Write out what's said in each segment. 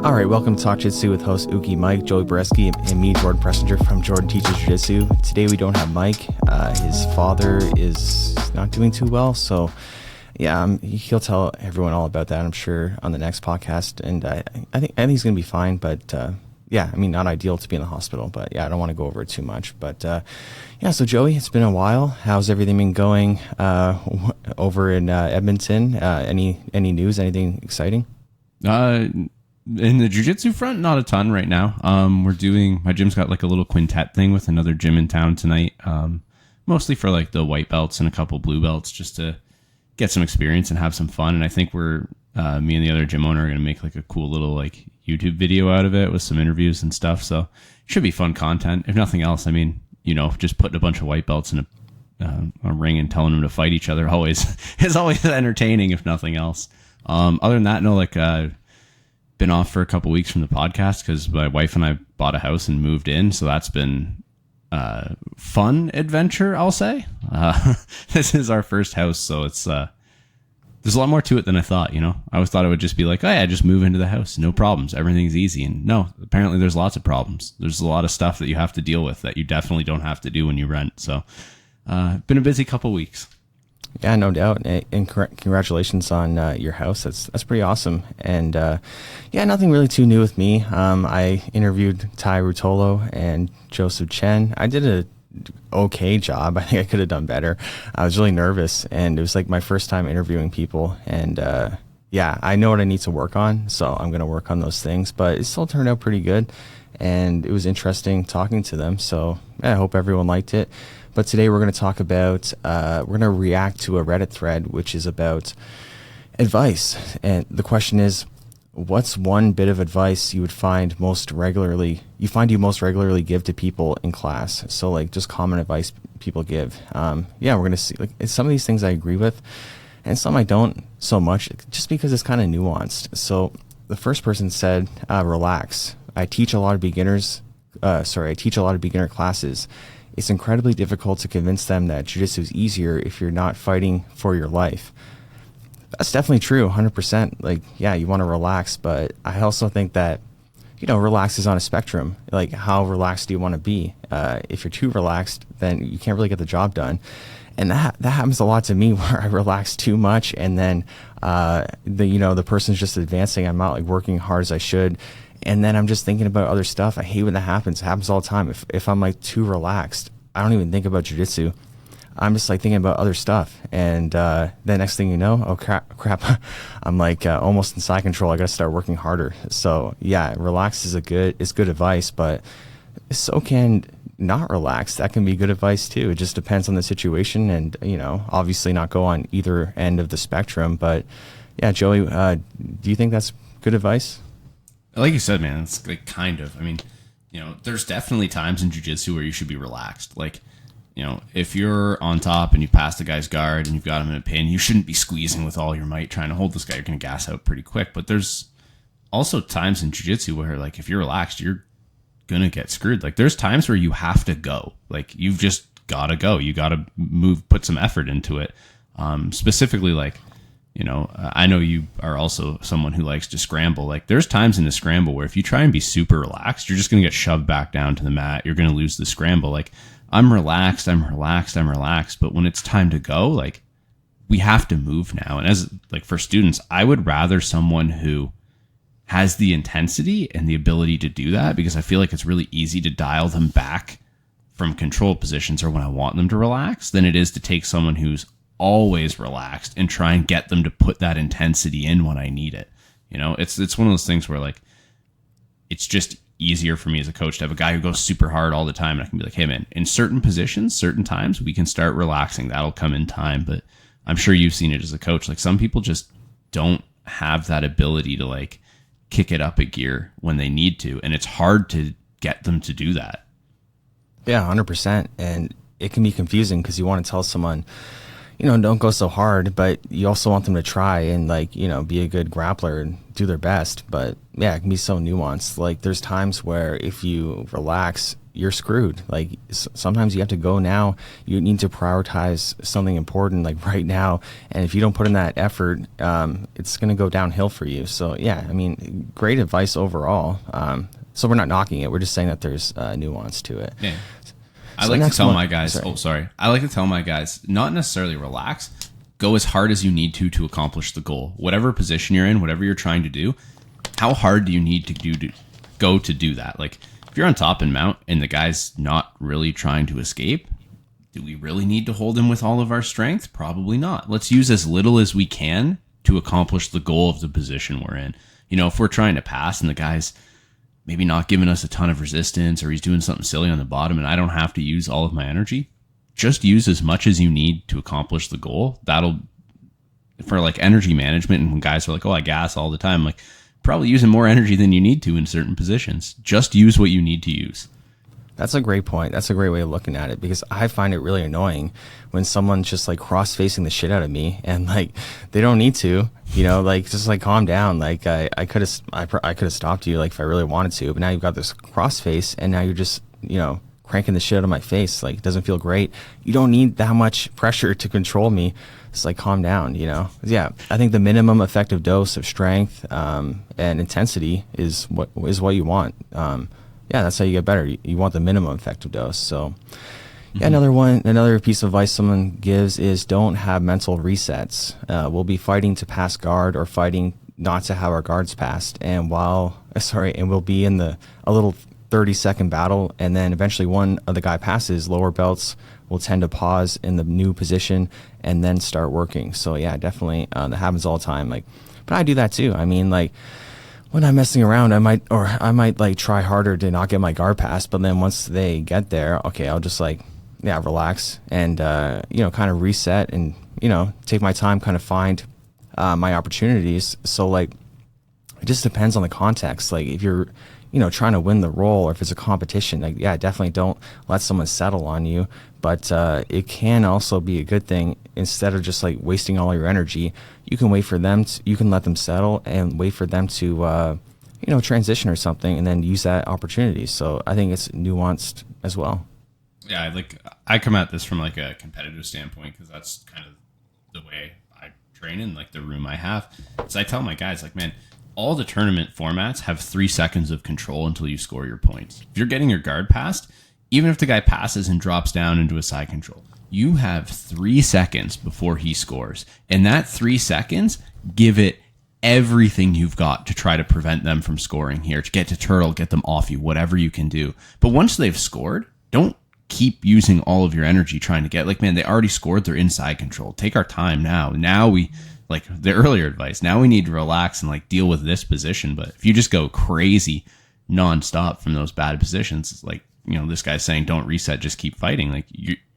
All right, welcome to Talk-Jitsu with host Uki Mike, Joey Boretski, and me, Jordan Preisinger from Jordan Teaches Jiujitsu. Today we don't have Mike. His father is not doing too well, so yeah, he'll tell everyone all about that, I'm sure, on the next podcast. And I think he's going to be fine, but yeah, I mean, not ideal to be in the hospital, but yeah, I don't want to go over it too much. But yeah, so Joey, it's been a while. How's everything been going over in Edmonton? Any news? Anything exciting? In the jiu-jitsu front, not a ton right now. My gym's got like a little quintet thing with another gym in town tonight. Mostly for like the white belts and a couple blue belts, just to get some experience and have some fun. And I think me and the other gym owner are going to make like a cool little like YouTube video out of it with some interviews and stuff. So it should be fun content. If nothing else, I mean, just putting a bunch of white belts in a ring and telling them to fight each other is always entertaining, if nothing else. Other than that, no, been off for a couple weeks from the podcast because my wife and I bought a house and moved in, so that's been fun adventure, I'll say. This is our first house, so it's there's a lot more to it than I thought. I always thought it would just be like, oh yeah, just move into the house, no problems, everything's easy. And no, apparently there's lots of problems. There's a lot of stuff that you have to deal with that you definitely don't have to do when you rent. So been a busy couple weeks. Yeah, no doubt. And congratulations on your house. That's pretty awesome. And yeah, nothing really too new with me. I interviewed Tye Ruotolo and Jozef Chen. I did a okay job. I think I could have done better. I was really nervous, and it was like my first time interviewing people. And yeah, I know what I need to work on, so I'm going to work on those things. But it still turned out pretty good, and it was interesting talking to them. So yeah, I hope everyone liked it. But today we're going to talk about, we're going to react to a Reddit thread, which is about advice. And the question is, what's one bit of advice you find you most regularly give to people in class? So like just common advice people give. Yeah, we're going to see like some of these things I agree with and some I don't so much, just because it's kind of nuanced. So the first person said, relax. I teach a lot of beginner classes. It's incredibly difficult to convince them that jiu-jitsu is easier if you're not fighting for your life. That's definitely true, 100%. Like, yeah, you want to relax, but I also think that, relax is on a spectrum. Like, how relaxed do you want to be? If you're too relaxed, then you can't really get the job done. And that happens a lot to me, where I relax too much, and then the person's just advancing. I'm not like working hard as I should. And then I'm just thinking about other stuff. I hate when that happens. It happens all the time. If I'm like too relaxed, I don't even think about jiu-jitsu. I'm just like thinking about other stuff. And the next thing you know, oh crap, I'm like almost in side control. I got to start working harder. So yeah, relax is good advice, but so can not relax. That can be good advice too. It just depends on the situation, and obviously not go on either end of the spectrum. But yeah, Joey, do you think that's good advice? Like you said, man, it's like kind of. I mean, there's definitely times in jiu-jitsu where you should be relaxed. Like, if you're on top and you pass the guy's guard and you've got him in a pin, you shouldn't be squeezing with all your might trying to hold this guy. You're going to gas out pretty quick. But there's also times in jiu-jitsu where, like, if you're relaxed, you're going to get screwed. Like, there's times where you have to go. Like, you've just got to go. You got to move, put some effort into it. Specifically, like, I know you are also someone who likes to scramble. Like, there's times in the scramble where if you try and be super relaxed, you're just going to get shoved back down to the mat. You're going to lose the scramble. Like, I'm relaxed. But when it's time to go, like, we have to move now. And as like for students, I would rather someone who has the intensity and the ability to do that, because I feel like it's really easy to dial them back from control positions or when I want them to relax, than it is to take someone who's always relaxed and try and get them to put that intensity in when I need it. It's one of those things where, like, it's just easier for me as a coach to have a guy who goes super hard all the time, and I can be like, hey man, in certain positions, certain times, we can start relaxing. That'll come in time. But I'm sure you've seen it as a coach. Like, some people just don't have that ability to like kick it up a gear when they need to, and it's hard to get them to do that. Yeah, 100%. And it can be confusing because you want to tell someone, don't go so hard, but you also want them to try and like, be a good grappler and do their best. But yeah, it can be so nuanced. Like there's times where if you relax, you're screwed. Like sometimes you have to go now. You need to prioritize something important like right now. And if you don't put in that effort, it's going to go downhill for you. So yeah, I mean, great advice overall. So we're not knocking it. We're just saying that there's nuance to it. Yeah. I like to tell my guys, I like to tell my guys, not necessarily relax, go as hard as you need to accomplish the goal. Whatever position you're in, whatever you're trying to do, how hard do you need to go to do that? Like if you're on top and mount and the guy's not really trying to escape, do we really need to hold him with all of our strength? Probably not. Let's use as little as we can to accomplish the goal of the position we're in. If we're trying to pass and the guy's maybe not giving us a ton of resistance or he's doing something silly on the bottom and I don't have to use all of my energy, just use as much as you need to accomplish the goal. That'll, for like energy management, and when guys are like, oh, I gas all the time, like probably using more energy than you need to in certain positions. Just use what you need to use. That's a great point. That's a great way of looking at it, because I find it really annoying when someone's just like cross-facing the shit out of me and like they don't need to, like just like calm down. Like I could have stopped you like if I really wanted to, but now you've got this cross-face and now you're just, cranking the shit out of my face. Like it doesn't feel great. You don't need that much pressure to control me. It's like calm down, Yeah, I think the minimum effective dose of strength and intensity is what you want. Yeah, that's how you get better. You want the minimum effective dose. So yeah, another piece of advice someone gives is don't have mental resets. We'll be fighting to pass guard or fighting not to have our guards passed. And we'll be in a little 30-second battle, and then eventually one of the guy passes, lower belts will tend to pause in the new position and then start working. So yeah, definitely that happens all the time. Like, but I do that too. I mean, like, when I'm messing around, I might like try harder to not get my guard passed, but then once they get there, okay, I'll just like, relax and, kind of reset and, take my time, kind of find my opportunities. So like, it just depends on the context. Like if you're, trying to win the role, or if it's a competition, like, yeah, definitely don't let someone settle on you. But it can also be a good thing. Instead of just like wasting all your energy, you can wait for them. You can let them settle and wait for them to, transition or something, and then use that opportunity. So I think it's nuanced as well. Yeah, I come at this from like a competitive standpoint, because that's kind of the way I train in like the room I have. So I tell my guys, like, man, all the tournament formats have 3 seconds of control until you score your points. If you're getting your guard passed, even if the guy passes and drops down into a side control, you have 3 seconds before he scores. And that 3 seconds, give it everything you've got to try to prevent them from scoring here, to get to turtle, get them off you, whatever you can do. But once they've scored, don't keep using all of your energy trying to get, like, man, they already scored, they're inside control. Take our time now. Now we, like the earlier advice, now we need to relax and like deal with this position. But if you just go crazy nonstop from those bad positions, it's like, this guy's saying don't reset, just keep fighting. Like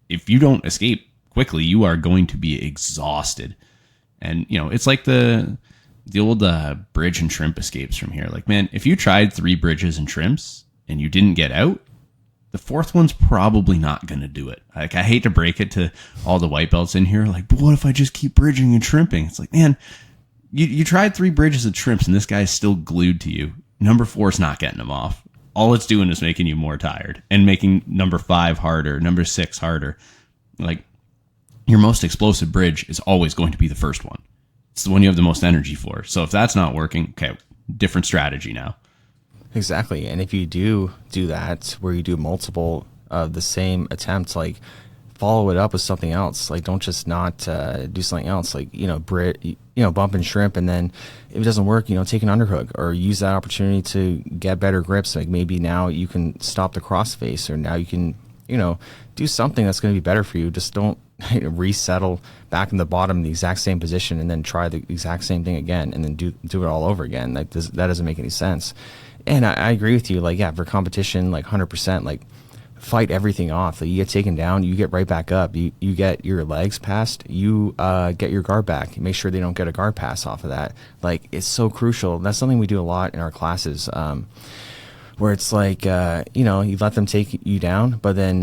if you don't escape quickly, you are going to be exhausted. And, it's like the old bridge and shrimp escapes from here. Like, man, if you tried 3 bridges and shrimps and you didn't get out, the 4th one's probably not going to do it. Like, I hate to break it to all the white belts in here. Like, but what if I just keep bridging and shrimping? It's like, man, you tried 3 bridges and shrimps and this guy's still glued to you. Number 4 is not getting him off. All it's doing is making you more tired and making number 5 harder, number 6 harder. Like, your most explosive bridge is always going to be the first one. It's the one you have the most energy for. So if that's not working, okay, different strategy now. Exactly. And if you do that, where you do multiple of the same attempt, like follow it up with something else. Like, don't just not do something else. Like, bump and shrimp, and then if it doesn't work, take an underhook, or use that opportunity to get better grips. Like, maybe now you can stop the crossface, or now you can, do something that's going to be better for you. Just don't resettle back in the bottom in the exact same position and then try the exact same thing again and then do it all over again. Like, that doesn't make any sense. And I agree with you. Like, yeah, for competition, like 100%, like fight everything off. Like, you get taken down, you get right back up. You get your legs passed, you get your guard back. Make sure they don't get a guard pass off of that. Like, it's so crucial. That's something we do a lot in our classes, where it's like, you let them take you down, but then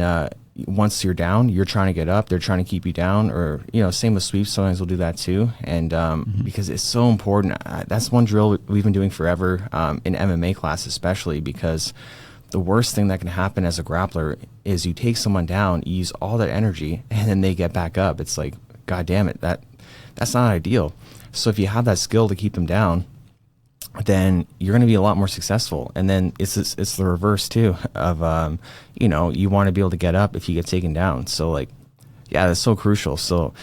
once you're down, you're trying to get up, they're trying to keep you down, or, same with sweeps. Sometimes we'll do that too. And because it's so important. That's one drill we've been doing forever in MMA class, especially because the worst thing that can happen as a grappler is you take someone down, you use all that energy, and then they get back up. It's like, God damn it, that's not ideal. So if you have that skill to keep them down, then you're going to be a lot more successful. And then it's the reverse too of, you want to be able to get up if you get taken down. So like, yeah, that's so crucial. So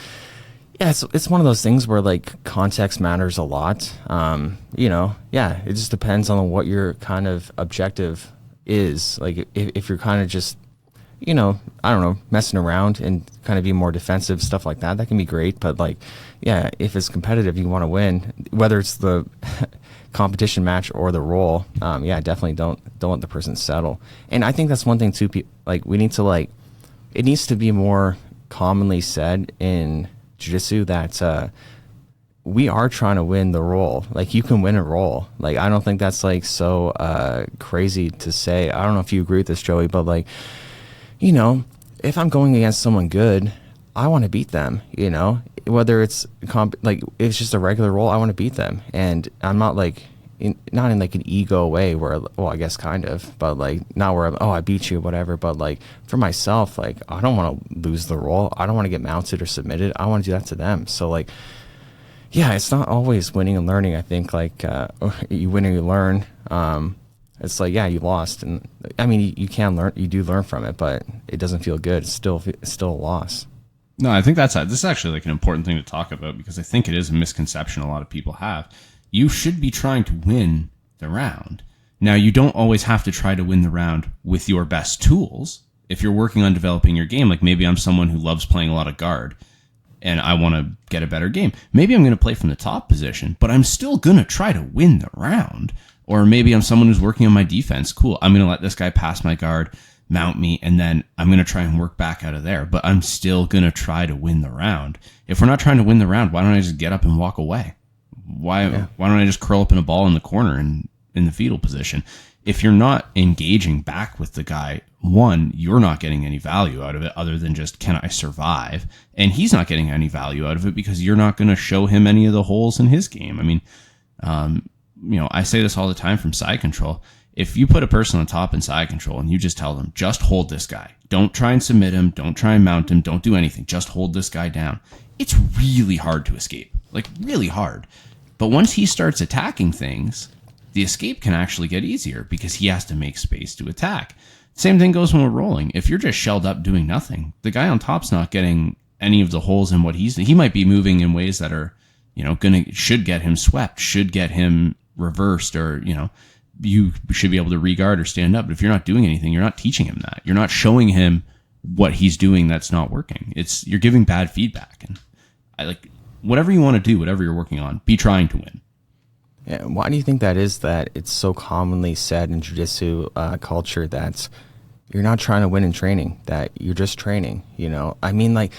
yeah, it's one of those things where like context matters a lot. Yeah, it just depends on what your kind of objective is. Like if you're kind of just, I don't know, messing around and kind of be more defensive, stuff like that can be great. But like, yeah, if it's competitive, you want to win, whether it's the competition match or the roll. Yeah, definitely don't let the person settle. And I think that's one thing too. Like we need to it needs to be more commonly said in jiu-jitsu that we are trying to win the roll. Like you can win a roll. Like I don't think that's like so crazy to say. I don't know if you agree with this, Joey, but like, if I'm going against someone good, I want to beat them, whether it's like, if it's just a regular roll, I want to beat them. And I'm not like, not in like an ego way where, well, I guess kind of, but like not where I beat you, whatever. But like for myself, like I don't want to lose the roll. I don't want to get mounted or submitted. I want to do that to them. So like, yeah, it's not always winning and learning. I think like you win or you learn. It's like, yeah, you lost. And I mean, you can learn, you do learn from it, but it doesn't feel good. It's still a loss. No, I think this is actually like an important thing to talk about because I think it is a misconception a lot of people have. You should be trying to win the round. Now, you don't always have to try to win the round with your best tools. If you're working on developing your game, like maybe I'm someone who loves playing a lot of guard and I want to get a better game. Maybe I'm going to play from the top position, but I'm still going to try to win the round. Or maybe I'm someone who's working on my defense. Cool. I'm going to let this guy pass my guard, mount me, and then I'm going to try and work back out of there. But I'm still going to try to win the round. If we're not trying to win the round, why don't I just get up and walk away? Why don't I just curl up in a ball in the corner and in the fetal position? If you're not engaging back with the guy, one, you're not getting any value out of it other than just, can I survive? And he's not getting any value out of it because you're not going to show him any of the holes in his game. I mean, I say this all the time from side control. If you put a person on top in side control and you just tell them, just hold this guy. Don't try and submit him. Don't try and mount him. Don't do anything. Just hold this guy down. It's really hard to escape. Like, really hard. But once he starts attacking things, the escape can actually get easier because he has to make space to attack. Same thing goes when we're rolling. If you're just shelled up doing nothing, the guy on top's not getting any of the holes in what he might be moving in ways that are, should get him swept, should get him reversed, or, you should be able to regard or stand up. But if you're not doing anything, you're not teaching him that. You're not showing him what he's doing that's not working. You're giving bad feedback. And I like whatever you want to do, whatever you're working on, be trying to win. Yeah, why do you think that is, that it's so commonly said in jiu-jitsu culture that you're not trying to win in training, that you're just training, I mean, like,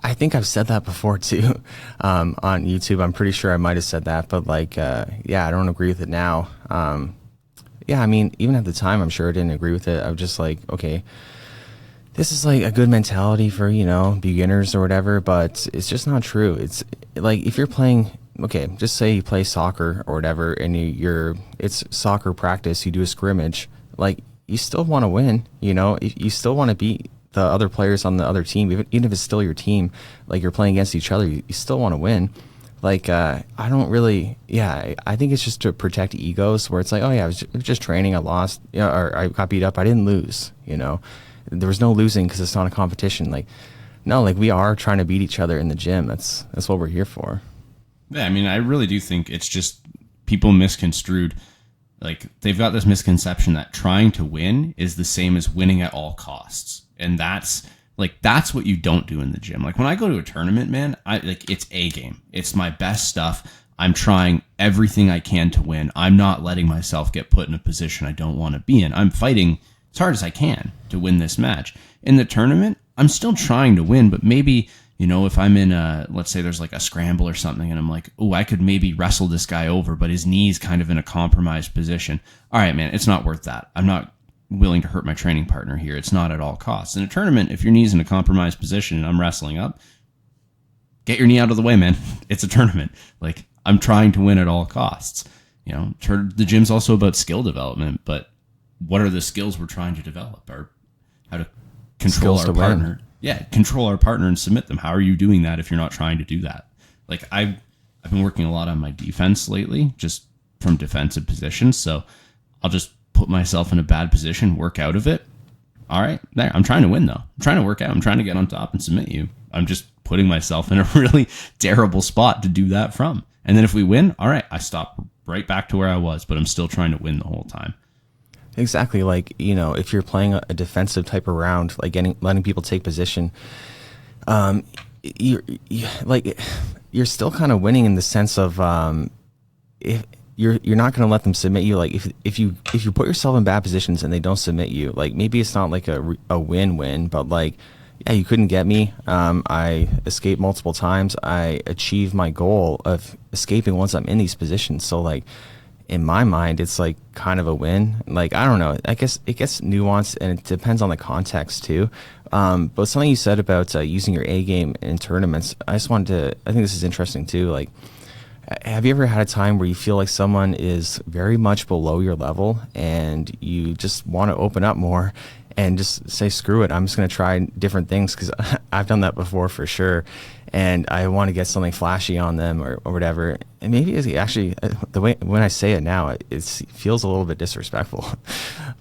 I think I've said that before too on YouTube. I'm pretty sure I might have said that, but like, yeah, I don't agree with it now. Yeah, I mean, even at the time, I'm sure I didn't agree with it. I was just like, okay, this is like a good mentality for, beginners or whatever, but it's just not true. It's like, if you're playing, okay, just say you play soccer or whatever, and it's soccer practice, you do a scrimmage, like, you still want to win, you still want to beat the other players on the other team, even if it's still your team, like you're playing against each other, you still want to win. Like, I don't really, I think it's just to protect egos where it's like, oh yeah, I was just training, I lost, or I got beat up, I didn't lose, there was no losing because it's not a competition. Like, no, like we are trying to beat each other in the gym. That's what we're here for. Yeah, I mean, I really do think it's just people misconstrued. Like, they've got this misconception that trying to win is the same as winning at all costs. And that's what you don't do in the gym. Like, when I go to a tournament, man, it's a game. It's my best stuff. I'm trying everything I can to win. I'm not letting myself get put in a position I don't want to be in. I'm fighting as hard as I can to win this match. In the tournament, I'm still trying to win, but maybe, if I'm in let's say there's like a scramble or something and I'm like, oh, I could maybe wrestle this guy over, but his knee's kind of in a compromised position. All right, man, it's not worth that. I'm not willing to hurt my training partner here. It's not at all costs. In a tournament, if your knee's in a compromised position and I'm wrestling up, get your knee out of the way, man. It's a tournament. Like, I'm trying to win at all costs. You know, the gym's also about skill development, but what are the skills we're trying to develop? Or how to control our partner. Yeah, control our partner and submit them. How are you doing that if you're not trying to do that? Like, I've been working a lot on my defense lately, just from defensive positions. So I'll just put myself in a bad position, work out of it. All right, there. I'm trying to win, though. I'm trying to work out. I'm trying to get on top and submit you. I'm just putting myself in a really terrible spot to do that from. And then if we win, all right, I stop right back to where I was, but I'm still trying to win the whole time. Exactly. Like, you know, if you're playing a defensive type of round, like letting people take position, you're still kind of winning in the sense of if you're not going to let them submit you. Like if you put yourself in bad positions and they don't submit you, like maybe it's not like a win-win, but like, yeah, you couldn't get me. I escaped multiple times. I achieved my goal of escaping once I'm in these positions. So like, in my mind, it's like kind of a win. Like, I don't know. I guess it gets nuanced and it depends on the context too. But something you said about using your A game in tournaments, I think this is interesting too. Like, have you ever had a time where you feel like someone is very much below your level and you just want to open up more and just say, screw it, I'm just going to try different things? Because I've done that before for sure. And I want to get something flashy on them or whatever. And maybe it's actually, the way when I say it now, it feels a little bit disrespectful.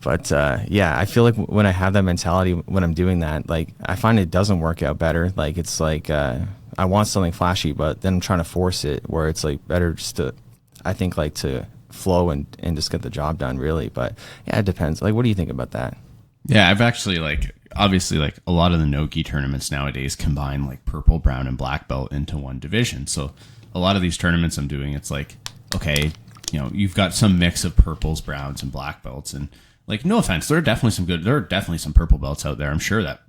But yeah, I feel like when I have that mentality, when I'm doing that, like I find it doesn't work out better. Like it's like I want something flashy, but then I'm trying to force it where it's like better just to, I think, like to flow and just get the job done really. But yeah, it depends. Like, what do you think about that? Yeah, I've actually obviously a lot of the no-gi tournaments nowadays combine like purple, brown, and black belt into one division. So a lot of these tournaments I'm doing, it's like, okay, you know, you've got some mix of purples, browns, and black belts. And like, no offense, there are definitely some purple belts out there. I'm sure that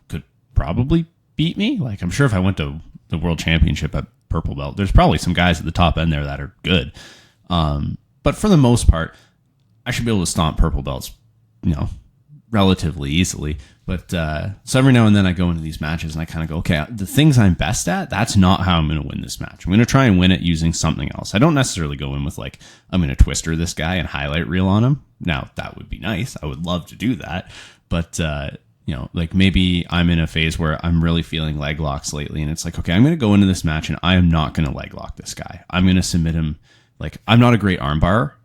could probably beat me. Like, I'm sure if I went to the world championship at purple belt, there's probably some guys at the top end there that are good. But for the most part, I should be able to stomp purple belts, you know, relatively easily. But so every now and then I go into these matches and I kind of go, okay, the things I'm best at, that's not how I'm going to win this match. I'm going to try and win it using something else. I don't necessarily go in with like, I'm going to twister this guy and highlight reel on him. Now, that would be nice. I would love to do that. But, you know, like maybe I'm in a phase where I'm really feeling leg locks lately. And it's like, okay, I'm going to go into this match and I am not going to leg lock this guy. I'm going to submit him. Like, I'm not a great arm bar.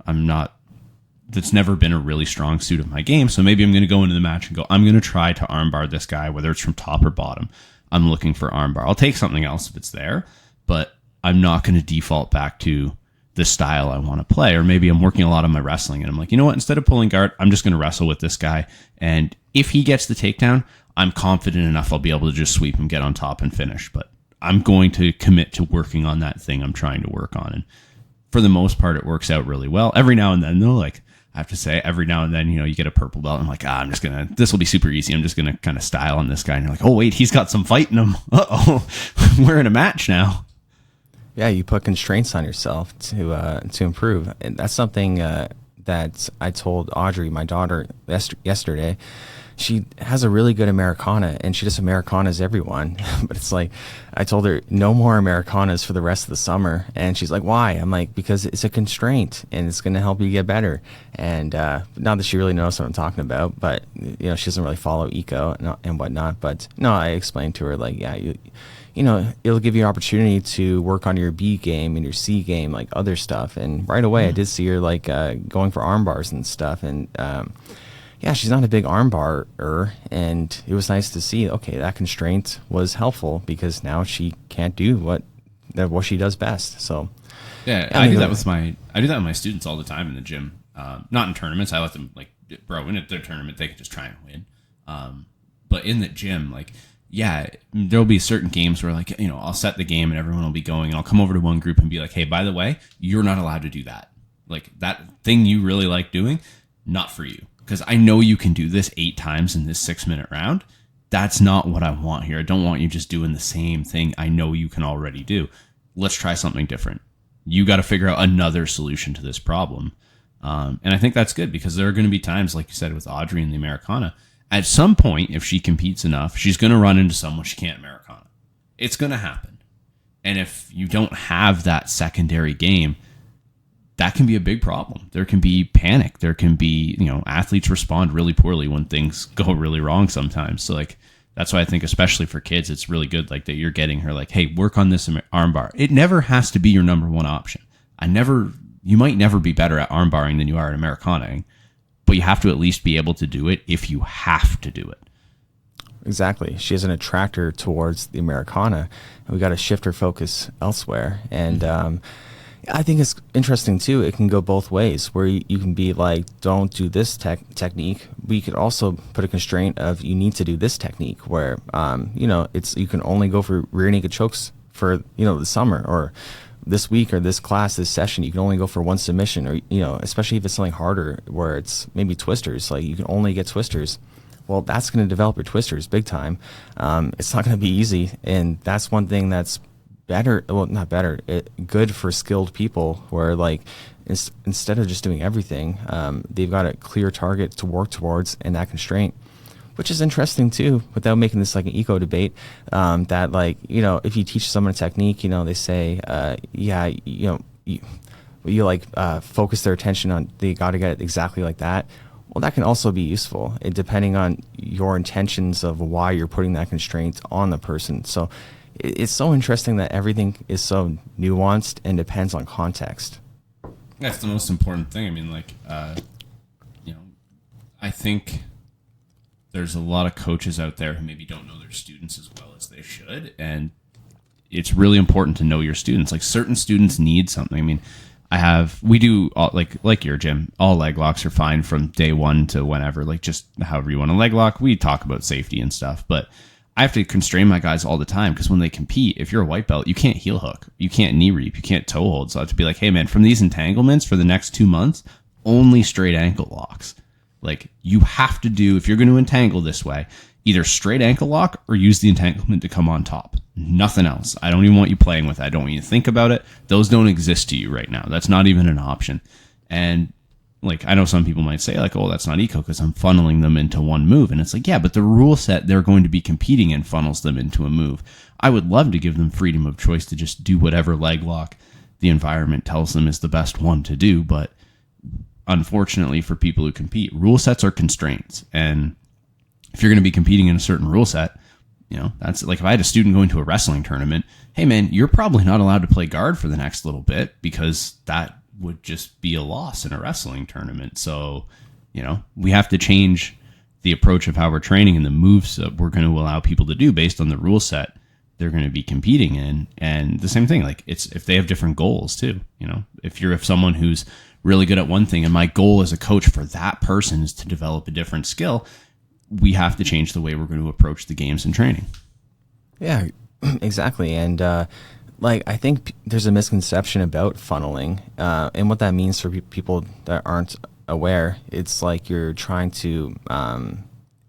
That's never been a really strong suit of my game. So maybe I'm going to go into the match and go, I'm going to try to armbar this guy, whether it's from top or bottom. I'm looking for armbar. I'll take something else if it's there, but I'm not going to default back to the style I want to play. Or maybe I'm working a lot on my wrestling and I'm like, you know what? Instead of pulling guard, I'm just going to wrestle with this guy. And if he gets the takedown, I'm confident enough I'll be able to just sweep him, get on top, and finish. But I'm going to commit to working on that thing I'm trying to work on. And for the most part, it works out really well. Every now and then, though, like, I have to say, every now and then, you know, you get a purple belt. And I'm like, this will be super easy. I'm just going to kind of style on this guy. And you're like, oh, wait, he's got some fight in him. Uh-oh, we're in a match now. Yeah, you put constraints on yourself to improve. And that's something that I told Audrey, my daughter, yesterday. She has a really good Americana, and she just Americanas everyone. But it's like, I told her, no more Americanas for the rest of the summer. And she's like, why? I'm like, because it's a constraint, and it's going to help you get better. And not that she really knows what I'm talking about, but you know, she doesn't really follow eco and whatnot. But no, I explained to her, like, yeah, you know, it'll give you an opportunity to work on your B game and your C game, like other stuff. And right away, I did see her like going for arm bars and stuff. And yeah, she's not a big arm barer, and it was nice to see, okay, that constraint was helpful because now she can't do what she does best. So yeah, I do that with my students all the time in the gym. Not in tournaments. I let them, like, bro, in their tournament, they can just try and win. But in the gym, like, yeah, there'll be certain games where, like, you know, I'll set the game and everyone will be going, and I'll come over to one group and be like, hey, by the way, you're not allowed to do that. Like, that thing you really like doing, not for you. Because I know you can do this 8 times in this 6-minute round. That's not what I want here. I don't want you just doing the same thing I know you can already do. Let's try something different. You got to figure out another solution to this problem. And I think that's good because there are going to be times, like you said, with Audrey in the Americana, at some point, if she competes enough, she's going to run into someone she can't Americana. It's going to happen. And if you don't have that secondary game, that can be a big problem. There can be panic. There can be, athletes respond really poorly when things go really wrong sometimes. So like, that's why I think, especially for kids, it's really good like that you're getting her like, hey, work on this armbar. It never has to be your number one option. You might never be better at armbarring than you are at Americanaing, but you have to at least be able to do it if you have to do it. Exactly. She has an attractor towards the Americana, and we got to shift her focus elsewhere. And I think it's interesting too. It can go both ways, where you can be like, don't do this technique. We could also put a constraint of you need to do this technique, where you can only go for rear naked chokes for the summer, or this week, or this class, this session. You can only go for one submission, or especially if it's something harder where it's maybe twisters. Like you can only get twisters. Well, that's going to develop your twisters big time. It's not going to be easy, and that's one thing that's better. Well, not better. Good for skilled people, where like instead of just doing everything, they've got a clear target to work towards and that constraint, which is interesting too. Without making this like an eco debate, that like if you teach someone a technique, they say, you focus their attention on they got to get it exactly like that. Well, that can also be useful, depending on your intentions of why you're putting that constraint on the person. So it's so interesting that everything is so nuanced and depends on context. That's the most important thing. I mean, I think there's a lot of coaches out there who maybe don't know their students as well as they should. And it's really important to know your students. Like certain students need something. I mean, we do all, like your gym, all leg locks are fine from day one to whenever, like just however you want to leg lock. We talk about safety and stuff, but I have to constrain my guys all the time because when they compete, if you're a white belt, you can't heel hook, you can't knee reap, you can't toe hold. So I have to be like, hey man, from these entanglements for the next 2 months, only straight ankle locks. Like you have to do, if you're going to entangle this way, either straight ankle lock or use the entanglement to come on top. Nothing else. I don't even want you playing with it. I don't want you to think about it. Those don't exist to you right now. That's not even an option. And like, I know some people might say like, oh, that's not eco because I'm funneling them into one move. And it's like, yeah, but the rule set they're going to be competing in funnels them into a move. I would love to give them freedom of choice to just do whatever leg lock the environment tells them is the best one to do. But unfortunately for people who compete, rule sets are constraints. And if you're going to be competing in a certain rule set, that's like if I had a student going to a wrestling tournament, hey man, you're probably not allowed to play guard for the next little bit because that would just be a loss in a wrestling tournament. So, we have to change the approach of how we're training and the moves that we're going to allow people to do based on the rule set they're going to be competing in. And the same thing, like it's if they have different goals too, if someone who's really good at one thing and my goal as a coach for that person is to develop a different skill, we have to change the way we're going to approach the games and training. Yeah, exactly. And I think there's a misconception about funneling, and what that means for people that aren't aware. It's like you're trying to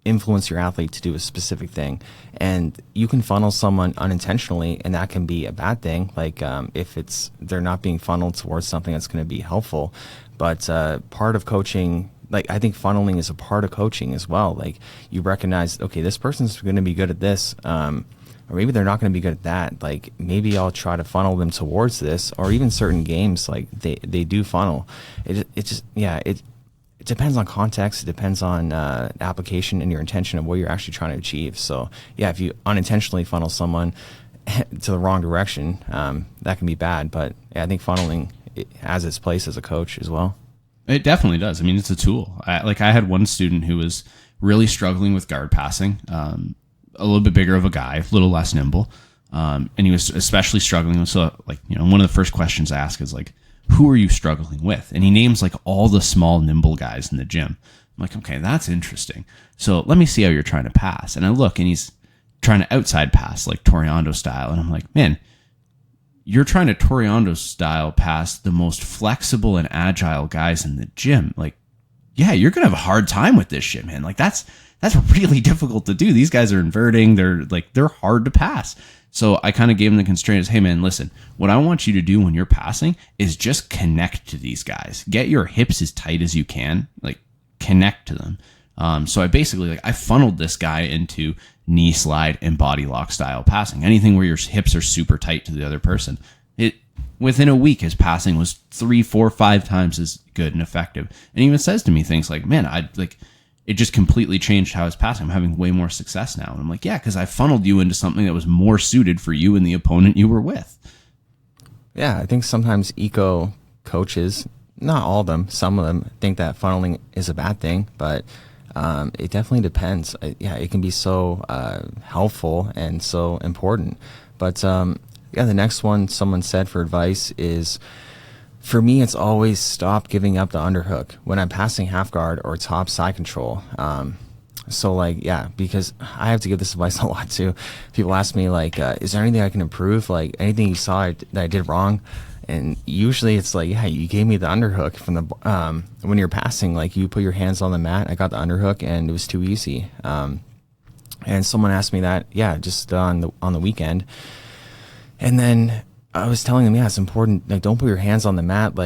influence your athlete to do a specific thing, and you can funnel someone unintentionally, and that can be a bad thing. Like if they're not being funneled towards something that's going to be helpful, but part of coaching. Like, I think funneling is a part of coaching as well. Like, you recognize, okay, this person's going to be good at this, or maybe they're not going to be good at that. Like, maybe I'll try to funnel them towards this, or even certain games, like, they do funnel. It depends on context. It depends on application and your intention of what you're actually trying to achieve. So, yeah, if you unintentionally funnel someone to the wrong direction, that can be bad. But, yeah, I think funneling has its place as a coach as well. It definitely does. I mean, it's a tool. I had one student who was really struggling with guard passing, a little bit bigger of a guy, a little less nimble, and he was especially struggling. So, one of the first questions I ask is like, who are you struggling with? And he names like all the small, nimble guys in the gym. I'm like, okay, that's interesting. So let me see how you're trying to pass. And I look, and he's trying to outside pass, like Toriando style. And I'm like, man, you're trying to Toriando style pass the most flexible and agile guys in the gym. Like, yeah, you're going to have a hard time with this shit, man. Like that's really difficult to do. These guys are inverting. They're hard to pass. So I kind of gave him the constraint as, hey man, listen, what I want you to do when you're passing is just connect to these guys. Get your hips as tight as you can, like connect to them. So I basically I funneled this guy into knee slide and body lock style passing. Anything where your hips are super tight to the other person. Within a week, his passing was 3, 4, 5 times as good and effective. And he even says to me things like, man, it just completely changed how I was passing. I'm having way more success now. And I'm like, yeah, because I funneled you into something that was more suited for you and the opponent you were with. Yeah, I think sometimes eco coaches, not all of them, some of them think that funneling is a bad thing, but it definitely depends. Yeah, it can be so helpful and so important. But yeah, the next one someone said for advice is, for me, it's always stop giving up the underhook when I'm passing half guard or top side control. So yeah, because I have to give this advice a lot too. People ask me is there anything I can improve? Like anything you saw that I did wrong? And usually it's yeah, you gave me the underhook from the when you're passing, you put your hands on the mat. I got the underhook and it was too easy. And someone asked me that, yeah, just on the weekend, and then I was telling them, yeah, it's important. Don't put your hands on the mat.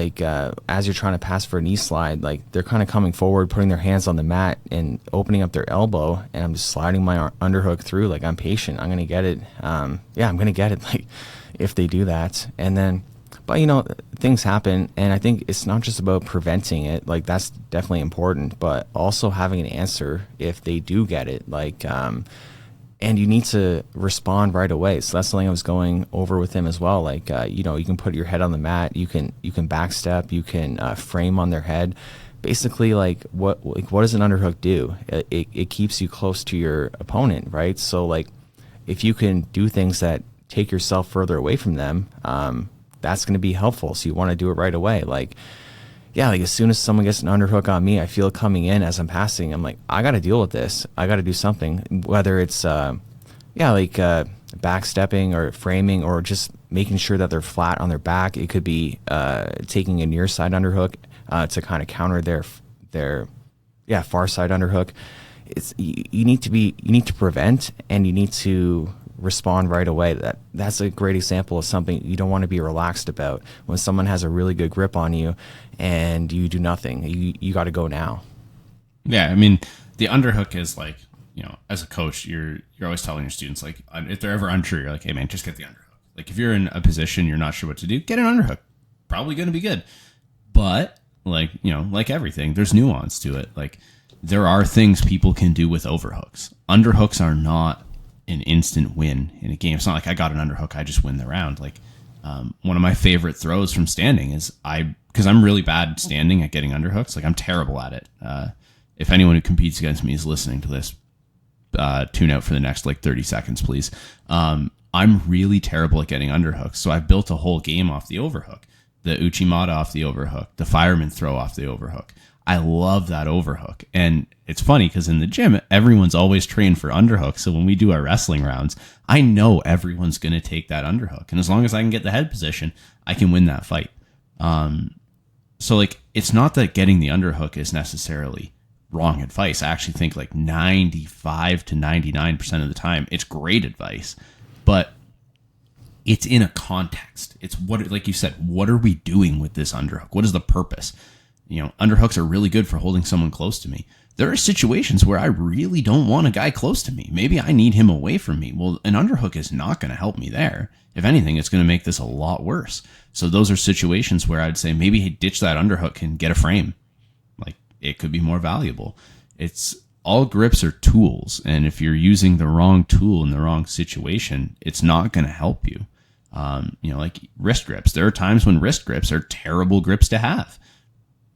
As you're trying to pass for a knee slide, they're kind of coming forward, putting their hands on the mat and opening up their elbow, and I'm just sliding my underhook through. I'm patient. I'm gonna get it. Yeah, I'm gonna get it. If they do that, and then, but things happen, and I think it's not just about preventing it. That's definitely important, but also having an answer if they do get it. And you need to respond right away. So that's something I was going over with him as well. You can put your head on the mat, you can backstep, you can frame on their head. Basically, what does an underhook do? It keeps you close to your opponent, right? So if you can do things that take yourself further away from them, that's going to be helpful. So you want to do it right away. Yeah, as soon as someone gets an underhook on me, I feel it coming in as I'm passing. I'm I got to deal with this. I got to do something, whether it's, backstepping or framing or just making sure that they're flat on their back. It could be taking a near side underhook to kind of counter their far side underhook. You need to prevent, and you need to respond right away. That's a great example of something you don't want to be relaxed about. When someone has a really good grip on you and you do nothing, you got to go now. Yeah, I mean, the underhook is as a coach, you're always telling your students if they're ever unsure, you're hey man, just get the underhook. If you're in a position you're not sure what to do, get an underhook. Probably going to be good. But like everything, there's nuance to it. There are things people can do with overhooks. Underhooks are not an instant win in a game. It's not I got an underhook, I just win the round. One of my favorite throws from standing is because I'm really bad standing at getting underhooks. I'm terrible at it. If anyone who competes against me is listening to this, tune out for the next 30 seconds, please. I'm really terrible at getting underhooks. So I've built a whole game off the overhook, the Uchimata off the overhook, the fireman throw off the overhook. I love that overhook. And it's funny because in the gym, everyone's always trained for underhook. So when we do our wrestling rounds, I know everyone's going to take that underhook. And as long as I can get the head position, I can win that fight. So it's not that getting the underhook is necessarily wrong advice. I actually think 95 to 99% of the time, it's great advice, but it's in a context. It's like you said, what are we doing with this underhook? What is the purpose? Underhooks are really good for holding someone close to me. There are situations where I really don't want a guy close to me. Maybe I need him away from me. Well, an underhook is not going to help me there. If anything, it's going to make this a lot worse. So those are situations where I'd say maybe ditch that underhook and get a frame. It could be more valuable. It's all grips are tools. And if you're using the wrong tool in the wrong situation, it's not going to help you. Wrist grips. There are times when wrist grips are terrible grips to have.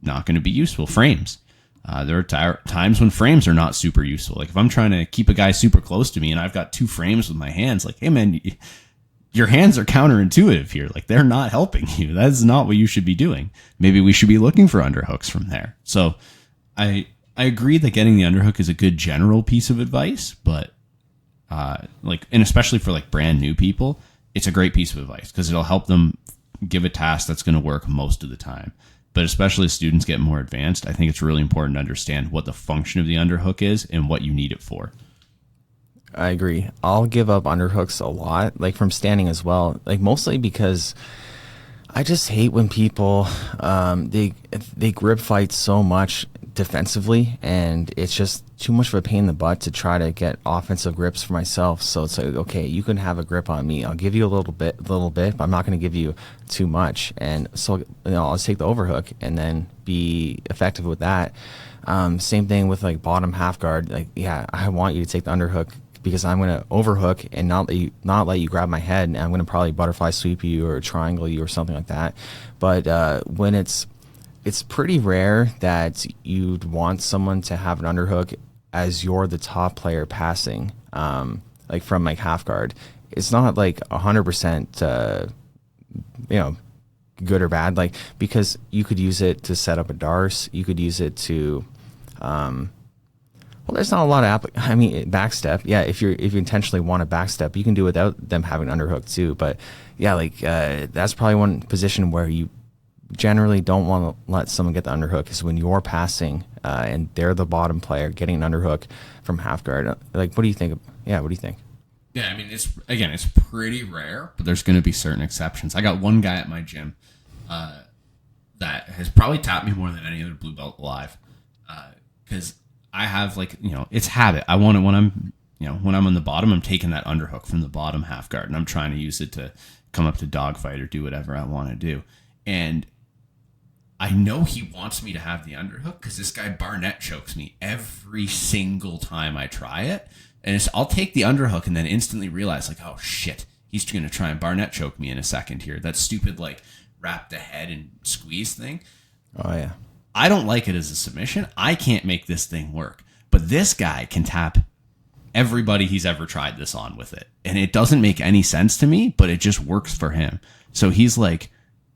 Not going to be useful. Frames. There are times when frames are not super useful. If I'm trying to keep a guy super close to me and I've got 2 frames with my hands, hey man, your hands are counterintuitive here. They're not helping you. That's not what you should be doing. Maybe we should be looking for underhooks from there. So I agree that getting the underhook is a good general piece of advice, but and especially for brand new people, it's a great piece of advice because it'll help them give a task that's going to work most of the time. But especially as students get more advanced, I think it's really important to understand what the function of the underhook is and what you need it for. I agree. I'll give up underhooks a lot, like from standing as well, like mostly because I just hate when people they grip fight so much defensively, and it's just too much of a pain in the butt to try to get offensive grips for myself. So it's like, okay, you can have a grip on me. I'll give you a little bit, but I'm not going to give you too much. And so I'll just take the overhook and then be effective with that. Same thing with like bottom half guard. Like, yeah, I want you to take the underhook because I'm going to overhook and not let you grab my head, and I'm going to probably butterfly sweep you or triangle you or something like that. But when it's pretty rare that you'd want someone to have an underhook as you're the top player passing, like from like half guard. It's not like 100%, good or bad, like, because you could use it to set up a darce. You could use it to, well, there's not a lot of backstep. Yeah, if you intentionally want to backstep, you can do it without them having an underhook too. But yeah, like that's probably one position where you generally don't want to let someone get the underhook, is when you're passing and they're the bottom player getting an underhook from half guard. Like, what do you think? Yeah, what do you think? Yeah, I mean, it's pretty rare, but there's going to be certain exceptions. I got one guy at my gym that has probably tapped me more than any other blue belt alive, because I have, like, it's habit. I want it when I'm on the bottom, I'm taking that underhook from the bottom half guard, and I'm trying to use it to come up to dogfight or do whatever I want to do. And I know he wants me to have the underhook because this guy Barnett chokes me every single time I try it. And I'll take the underhook and then instantly realize, like, oh shit, he's going to try and Barnett choke me in a second here. That stupid, like, wrap the head and squeeze thing. Oh yeah. I don't like it as a submission. I can't make this thing work. But this guy can tap everybody he's ever tried this on with it. And it doesn't make any sense to me, but it just works for him. So he's like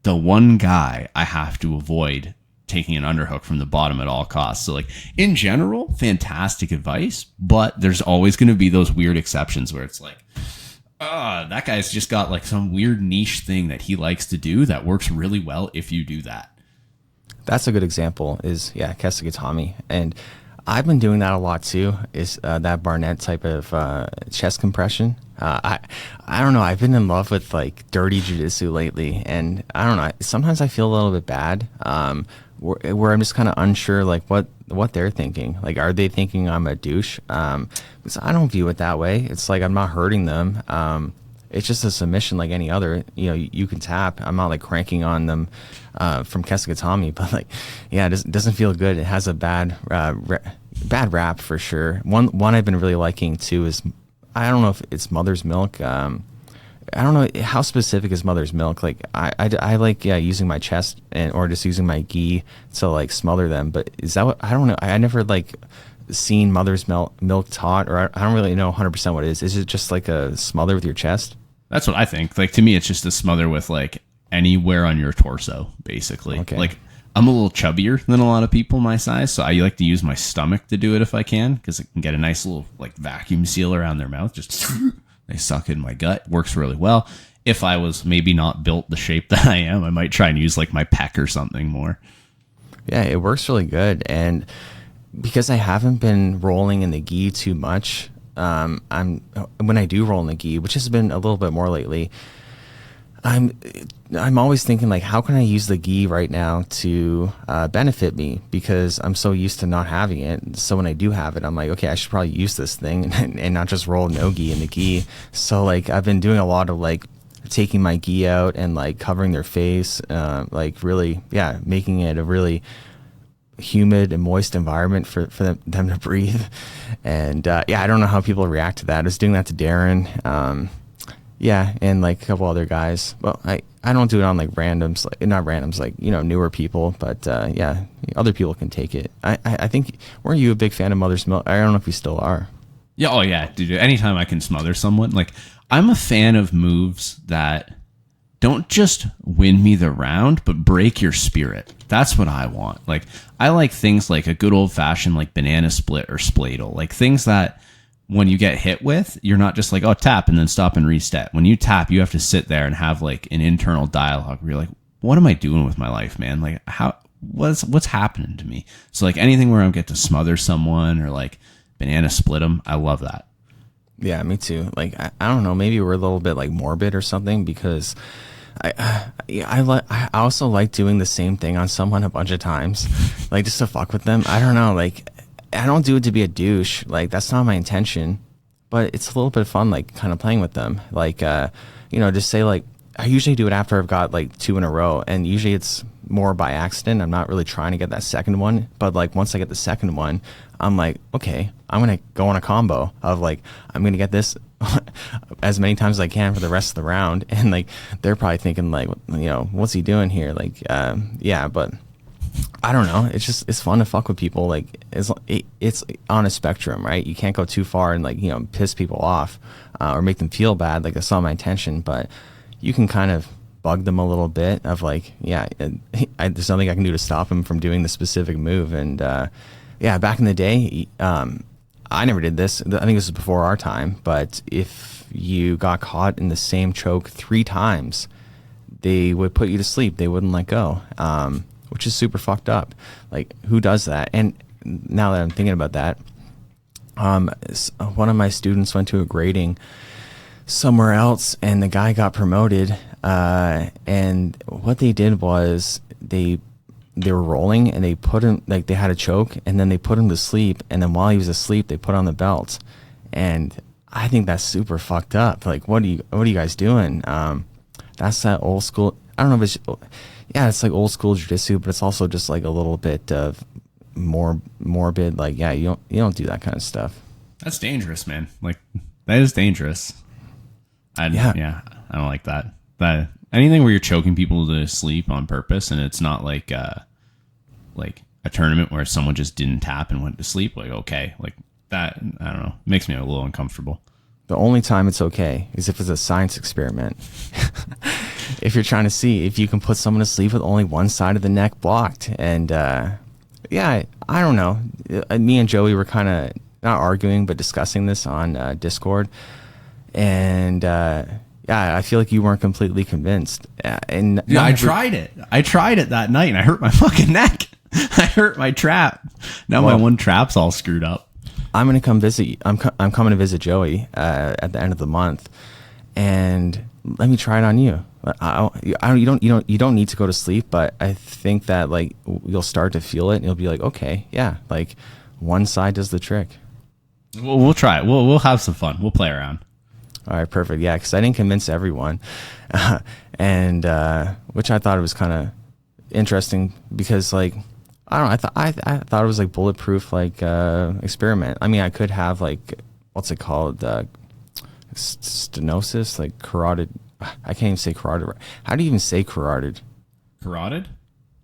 the one guy I have to avoid taking an underhook from the bottom at all costs. So, like, in general, fantastic advice, but there's always going to be those weird exceptions where it's like, that guy's just got like some weird niche thing that he likes to do that works really well if you do that. That's a good example is, Kesugatami. And I've been doing that a lot too, is that Barnett type of chest compression. I don't know. I've been in love with like dirty jiu-jitsu lately. And I don't know. Sometimes I feel a little bit bad where I'm just kind of unsure like what they're thinking. Like, are they thinking I'm a douche? Because I don't view it that way. It's like I'm not hurting them. It's just a submission like any other. You can tap. I'm not like cranking on them from Kesugatami, but like, yeah, it doesn't feel good. It has a bad rap for sure. One I've been really liking too is, I don't know if it's Mother's Milk. I don't know how specific is Mother's Milk. Like I like using my chest or just using my gi to like smother them. But is that what, I don't know. I never like seen Mother's Milk taught, or I don't really know 100% what it is. Is it just like a smother with your chest? That's what I think. Like, to me, it's just a smother with like anywhere on your torso, basically. Okay. Like, I'm a little chubbier than a lot of people my size, so I like to use my stomach to do it if I can, because it can get a nice little like vacuum seal around their mouth. Just they suck in my gut. Works really well. If I was maybe not built the shape that I am, I might try and use like my pec or something more. Yeah, it works really good. And because I haven't been rolling in the gi too much, when I do roll in the gi, which has been a little bit more lately, I'm always thinking like, how can I use the gi right now to benefit me? Because I'm so used to not having it. So when I do have it, I'm like, okay, I should probably use this thing and not just roll no gi in the gi. So like, I've been doing a lot of like taking my gi out and like covering their face, like really, making it a really humid and moist environment for them to breathe. And I don't know how people react to that. I was doing that to Darren, and like a couple other guys. Well, I don't do it on like randoms, like not randoms, like newer people, but other people can take it. I think, weren't you a big fan of Mother's Milk? I don't know if you still are. Yeah, oh yeah, dude. Anytime I can smother someone, like, I'm a fan of moves that don't just win me the round, but break your spirit. That's what I want. Like, I like things like a good old fashioned like banana split or spladle, like things that when you get hit with, you're not just like, oh, tap and then stop and reset. When you tap, you have to sit there and have like an internal dialogue where you're like, what am I doing with my life, man? Like, what's happening to me? So like anything where I get to smother someone or like banana split them, I love that. Yeah, me too. Like, I don't know, maybe we're a little bit like morbid or something, because I also like doing the same thing on someone a bunch of times, like just to fuck with them. I don't know, like I don't do it to be a douche. Like that's not my intention, but it's a little bit of fun, like kind of playing with them. Like, just say like, I usually do it after I've got like 2 in a row, and usually it's more by accident. I'm not really trying to get that second one, but like once I get the second one, I'm like, okay, I'm gonna go on a combo of like, I'm gonna get this as many times as I can for the rest of the round. And like they're probably thinking like, what's he doing here? Like, yeah, but I don't know. It's fun to fuck with people. Like it's on a spectrum, right? You can't go too far and like piss people off or make them feel bad. Like that's not my intention, but you can kind of bug them a little bit of like, yeah, there's nothing I can do to stop him from doing the specific move. And yeah, back in the day, I never did this. I think this was before our time, but if you got caught in the same choke 3 times, they would put you to sleep. They wouldn't let go, which is super fucked up. Like, who does that? And now that I'm thinking about that, one of my students went to a grading somewhere else, and the guy got promoted. And what they did was they were rolling, and they put him, like they had a choke, and then they put him to sleep, and then while he was asleep, they put on the belt. And I think that's super fucked up. Like, what are you guys doing? That's that old school. I don't know if it's like old school jiu-jitsu, but it's also just like a little bit of more morbid. Like, yeah, you don't do that kind of stuff. That's dangerous, man. Like, that is dangerous. I don't like that. But anything where you're choking people to sleep on purpose, and it's not like a tournament where someone just didn't tap and went to sleep, like, okay, like that, I don't know, makes me a little uncomfortable. The only time it's okay is if it's a science experiment. If you're trying to see if you can put someone to sleep with only one side of the neck blocked. And yeah, I don't know. Me and Joey were kind of not arguing, but discussing this on Discord. And yeah, I feel like you weren't completely convinced. And yeah, I tried it. I tried it that night, and I hurt my fucking neck. I hurt my trap. Now my one trap's all screwed up. I'm gonna come visit. I'm coming to visit Joey at the end of the month, and let me try it on you. You don't need to go to sleep, but I think that like you'll start to feel it, and you'll be like, okay, yeah, like one side does the trick. We'll try it. We'll have some fun. We'll play around. All right, perfect. Yeah, because I didn't convince everyone, and which I thought it was kind of interesting because like. I don't know. I thought it was like bulletproof, like experiment. I mean, I could have like what's it called, stenosis, like carotid. I can't even say carotid. How do you even say carotid? Carotid.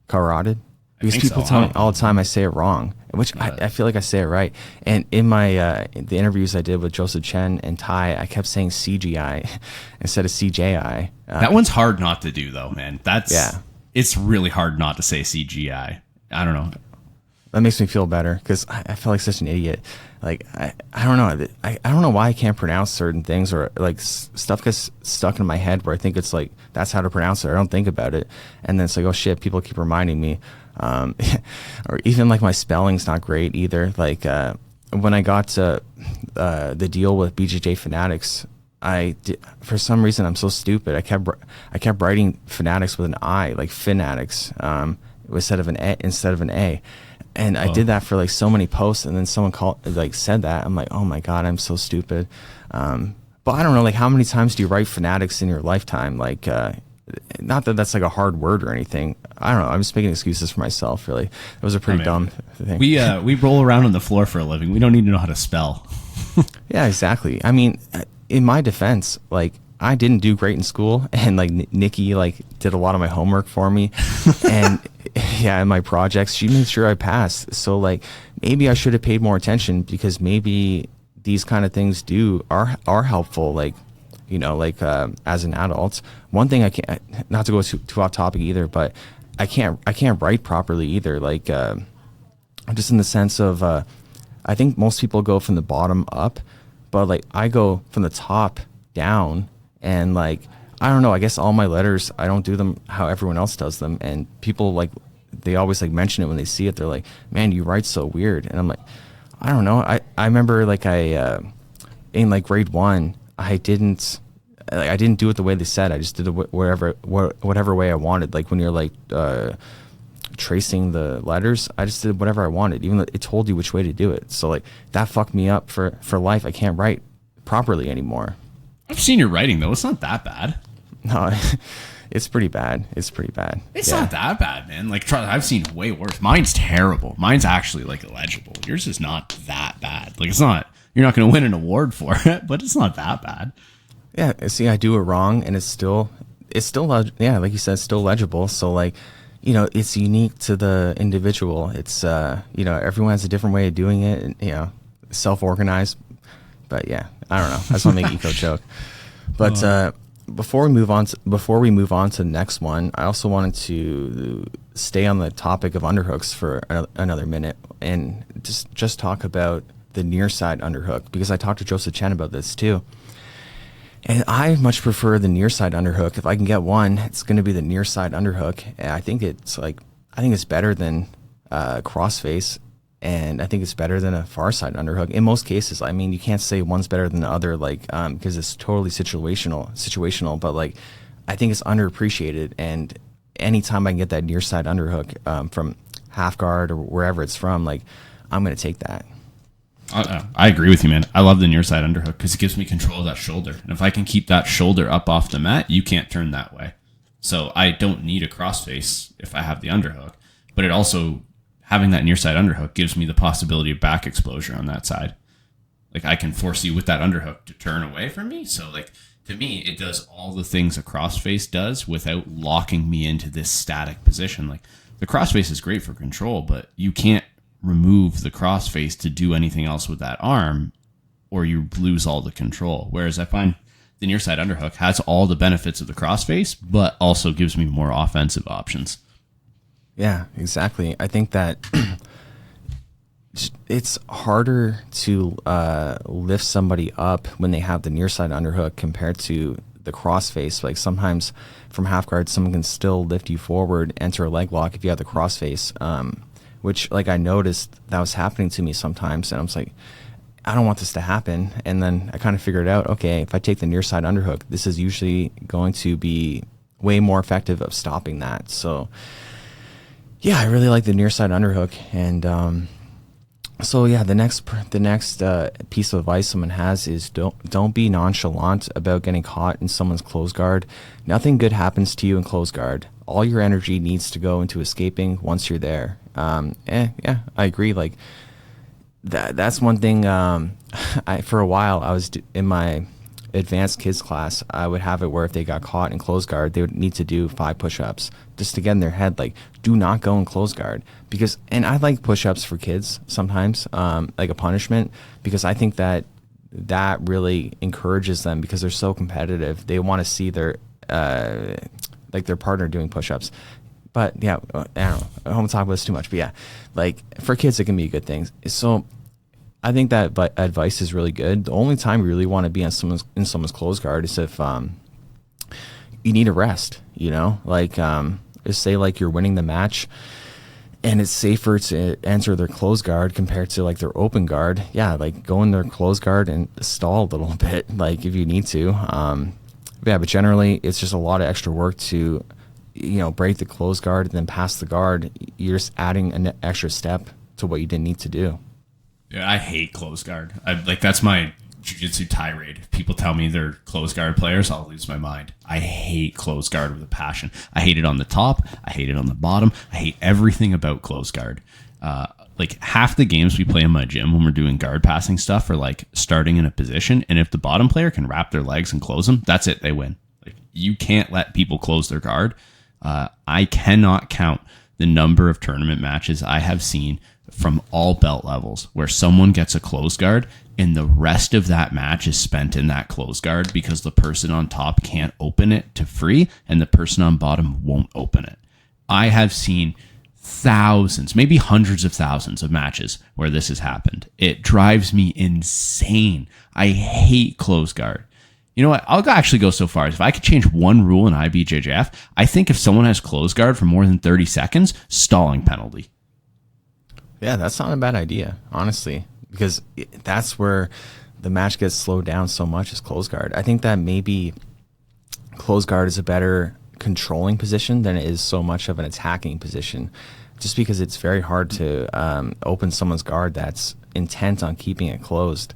Carotid. Because people tell me all the time I say it wrong, which I feel like I say it right. And in my the interviews I did with Jozef Chen and Tye, I kept saying CGI instead of CJI. That one's hard not to do, though, man. It's really hard not to say CGI. I don't know. That makes me feel better because I feel like such an idiot. Like I don't know. I don't know why I can't pronounce certain things, or like stuff gets stuck in my head where I think it's like that's how to pronounce it. I don't think about it, and then it's like, oh shit, people keep reminding me. Or even like my spelling's not great either. Like when I got to the deal with BJJ Finatics, for some reason I'm so stupid. I kept writing Fanatics with an I, like Finatics. Instead of an A, and I did that for like so many posts, and then someone said that. I'm like, oh my god, I'm so stupid. But I don't know, like how many times do you write Fanatics in your lifetime? Like, not that that's like a hard word or anything. I don't know. I'm just making excuses for myself. Really, it was a pretty dumb thing. We roll around on the floor for a living. We don't need to know how to spell. Yeah, exactly. I mean, in my defense, like. I didn't do great in school, and like Nikki like did a lot of my homework for me, and yeah, in my projects she made sure I passed. So like maybe I should have paid more attention, because maybe these kind of things are helpful. Like as an adult, one thing I can't, not to go too off topic either, but I can't write properly either. Like just in the sense of I think most people go from the bottom up, but like I go from the top down. And like, I don't know, I guess all my letters, I don't do them how everyone else does them. And people like, they always like mention it when they see it. They're like, man, you write so weird. And I'm like, I don't know. I remember like in like grade 1, I didn't do it the way they said. I just did it whatever way I wanted. Like when you're like tracing the letters, I just did whatever I wanted, even though it told you which way to do it. So like that fucked me up for life. I can't write properly anymore. I've seen your writing though. It's not that bad. No, it's pretty bad. It's not that bad, man. Like I've seen way worse. Mine's terrible. Mine's actually like illegible. Yours is not that bad. Like it's not. You're not going to win an award for it, but it's not that bad. Yeah. See, I do it wrong, and it's still yeah, like you said, it's still legible. So like, you know, it's unique to the individual. It's you know, everyone has a different way of doing it, and you know, self-organized. But yeah, I don't know. I just want to make eco joke. But before we move on to the next one, I also wanted to stay on the topic of underhooks for another minute and just talk about the near side underhook, because I talked to Jozef Chen about this too. And I much prefer the near side underhook. If I can get one, it's going to be the near side underhook. And I think it's better than crossface, and I think it's better than a far side underhook in most cases. I mean, you can't say one's better than the other, like because it's totally situational. But like, I think it's underappreciated. And anytime I can get that near side underhook from half guard or wherever it's from, like I'm going to take that. I agree with you, man. I love the near side underhook because it gives me control of that shoulder. And if I can keep that shoulder up off the mat, you can't turn that way. So I don't need a crossface if I have the underhook. But it also, having that near side underhook gives me the possibility of back exposure on that side. Like I can force you with that underhook to turn away from me. So like to me, it does all the things a crossface does without locking me into this static position. Like the crossface is great for control, but you can't remove the crossface to do anything else with that arm, or you lose all the control. Whereas I find the near side underhook has all the benefits of the crossface, but also gives me more offensive options. Yeah, exactly. I think that it's harder to lift somebody up when they have the near side underhook compared to the crossface. Like sometimes from half guard, someone can still lift you forward, enter a leg lock if you have the crossface. Which like I noticed that was happening to me sometimes, and I was like, I don't want this to happen. And then I kind of figured out, okay, if I take the near side underhook, this is usually going to be way more effective of stopping that. So yeah, I really like the near side underhook. And so yeah, the next piece of advice someone has is don't be nonchalant about getting caught in someone's close guard. Nothing good happens to you in close guard. All your energy needs to go into escaping once you're there. Yeah, I agree. Like that's one thing. For a while, I was in my advanced kids class. I would have it where if they got caught in close guard, they would need to do 5 push-ups just to get in their head, like, do not go in close guard. And I like push-ups for kids sometimes, like a punishment, because I think that really encourages them because they're so competitive. They want to see their partner doing push-ups. But yeah, I don't know. I won't talk about this too much. But yeah, like for kids, it can be a good thing. So I think that advice is really good. The only time you really want to be in someone's close guard is if you need a rest. You know, like just say like you're winning the match, and it's safer to enter their close guard compared to like their open guard. Yeah, like go in their close guard and stall a little bit, like if you need to. Yeah, but generally it's just a lot of extra work to, you know, break the close guard and then pass the guard. You're just adding an extra step to what you didn't need to do. Yeah, I hate close guard. That's my jiu-jitsu tirade. If people tell me they're close guard players, I'll lose my mind. I hate close guard with a passion. I hate it on the top. I hate it on the bottom. I hate everything about close guard. Like half the games we play in my gym when we're doing guard passing stuff are like starting in a position, and if the bottom player can wrap their legs and close them, that's it. They win. Like you can't let people close their guard. I cannot count the number of tournament matches I have seen from all belt levels where someone gets a close guard and the rest of that match is spent in that close guard because the person on top can't open it to free and the person on bottom won't open it. I have seen thousands, maybe hundreds of thousands of matches where this has happened. It drives me insane. I hate close guard. You know what? I'll actually go so far as if I could change one rule in IBJJF, I think if someone has close guard for more than 30 seconds, stalling penalty. Yeah, that's not a bad idea, honestly, because that's where the match gets slowed down so much is close guard. I think that maybe close guard is a better controlling position than it is so much of an attacking position, just because it's very hard to open someone's guard that's intent on keeping it closed.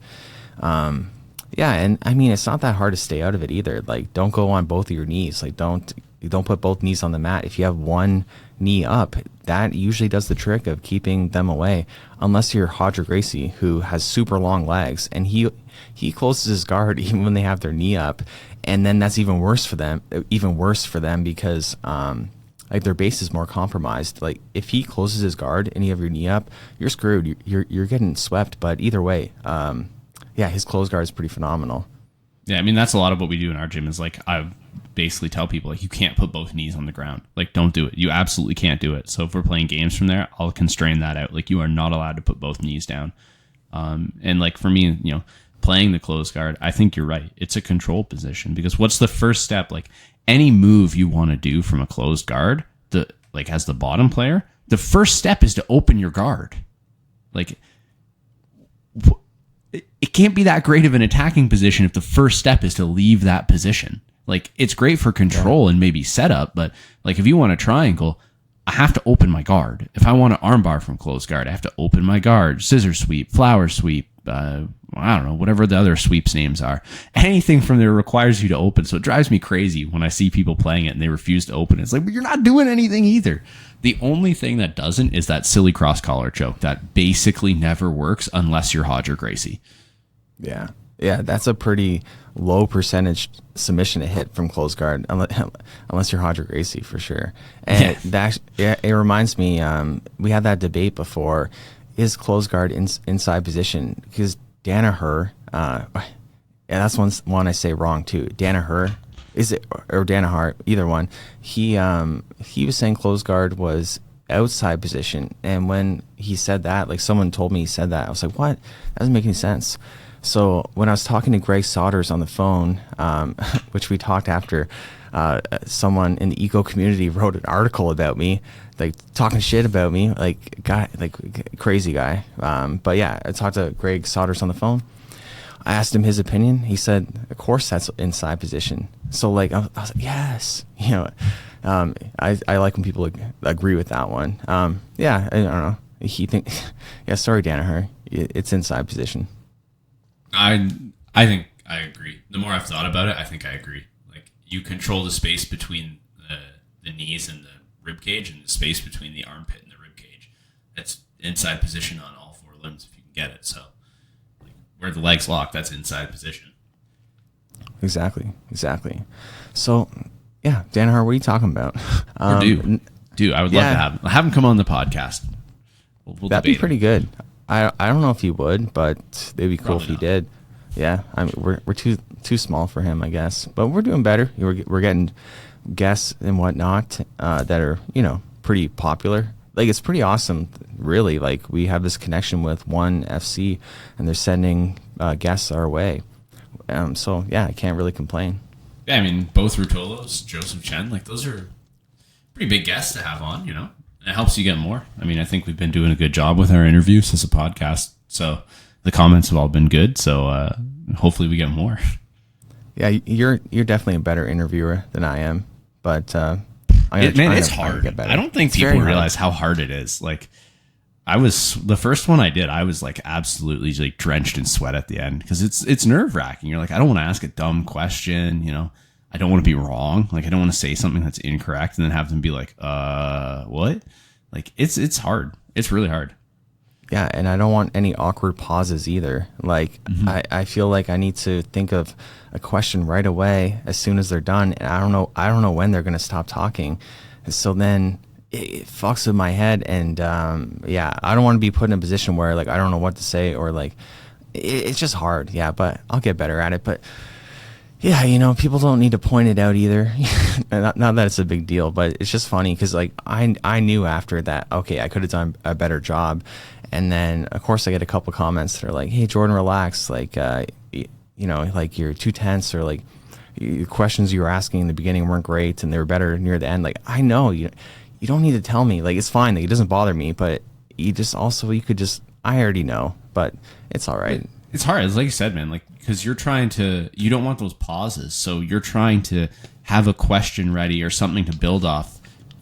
Yeah, and I mean, it's not that hard to stay out of it either. Like, don't go on both of your knees. Like, don't put both knees on the mat. If you have one knee up, that usually does the trick of keeping them away, unless you're Hodger Gracie, who has super long legs, and he closes his guard even when they have their knee up, and then that's even worse for them because like their base is more compromised. Like, if he closes his guard and you have your knee up, you're screwed. You're getting swept. But either way, yeah, his close guard is pretty phenomenal. Yeah, I mean, that's a lot of what we do in our gym is, like, I basically tell people, like, you can't put both knees on the ground. Like, don't do it. You absolutely can't do it. So if we're playing games from there, I'll constrain that out. Like, you are not allowed to put both knees down. And, like, for me, you know, playing the close guard, I think you're right. It's a control position, because what's the first step? Like, any move you want to do from a closed guard, as the bottom player, the first step is to open your guard. Like, it can't be that great of an attacking position if the first step is to leave that position. Like, it's great for control and maybe setup, but, like, if you want a triangle, I have to open my guard. If I want an armbar from close guard, I have to open my guard. Scissor sweep, flower sweep, I don't know, whatever the other sweeps names are. Anything from there requires you to open. So it drives me crazy when I see people playing it and they refuse to open it. It's like, but you're not doing anything either. The only thing that doesn't is that silly cross collar choke that basically never works unless you're Hodger Gracie. Yeah. Yeah, that's a pretty low percentage submission to hit from close guard, unless you're Hodger Gracie, for sure. And it reminds me, we had that debate before, is close guard inside position? Because Danaher, that's one I say wrong too. Danaher, is it, or Danaher, either one. He was saying close guard was outside position, and when he said that, like, someone told me he said that, I was like, what? That doesn't make any sense. So when I was talking to Greg Sodders on the phone, which we talked after, someone in the eco community wrote an article about me, like, talking shit about me, like, crazy guy. But yeah, I talked to Greg Sodders on the phone. I asked him his opinion. He said, of course that's inside position. So, like, I was like, yes, you know, I like when people agree with that one. Yeah, I don't know. Yeah, sorry, Danaher, it's inside position. I think I agree. The more I've thought about it, I think I agree. Like, you control the space between the knees and the rib cage, and the space between the armpit and the rib cage. That's inside position on all four limbs if you can get it. So, like, where the legs lock, that's inside position. Exactly. So, yeah, Danaher, what are you talking about? Dude, I would love to have him come on the podcast. We'll that'd be pretty good. I don't know if he would, but it'd be cool if he did. Yeah, I mean, we're too small for him, I guess, but we're doing better. We're getting guests and whatnot that are, you know, pretty popular. Like, it's pretty awesome, really. Like, we have this connection with One FC, and they're sending guests our way. So yeah, I can't really complain. Yeah, I mean, both Ruotolos, Jozef Chen, like, those are pretty big guests to have on, you know. It helps you get more. I mean, I think we've been doing a good job with our interviews as a podcast. So the comments have all been good. So hopefully we get more. Yeah, you're definitely a better interviewer than I am. But it's hard. I don't think people realize how hard it is. Like, the first one I did, I was, like, absolutely, like, drenched in sweat at the end, because it's nerve wracking. You're like, I don't want to ask a dumb question, you know. I don't want to be wrong. Like, I don't want to say something that's incorrect and then have them be like, what? Like, it's hard. It's really hard. Yeah, and I don't want any awkward pauses either. Like, I feel like I need to think of a question right away as soon as they're done, and I don't know when they're going to stop talking. And so then it fucks with my head, and yeah, I don't want to be put in a position where, like, I don't know what to say, or, like, it's just hard. Yeah, but I'll get better at it. But yeah, you know, people don't need to point it out either. not that it's a big deal, but it's just funny because, like, I knew after that, okay, I could have done a better job. And then, of course, I get a couple comments that are like, hey, Jordan, relax. Like, like you're too tense, or like the questions you were asking in the beginning weren't great and they were better near the end. Like, I know you don't need to tell me. Like, it's fine. Like, it doesn't bother me, but you could just, I already know, but it's all right. It's hard. It's like you said, man, like, because you don't want those pauses. So you're trying to have a question ready or something to build off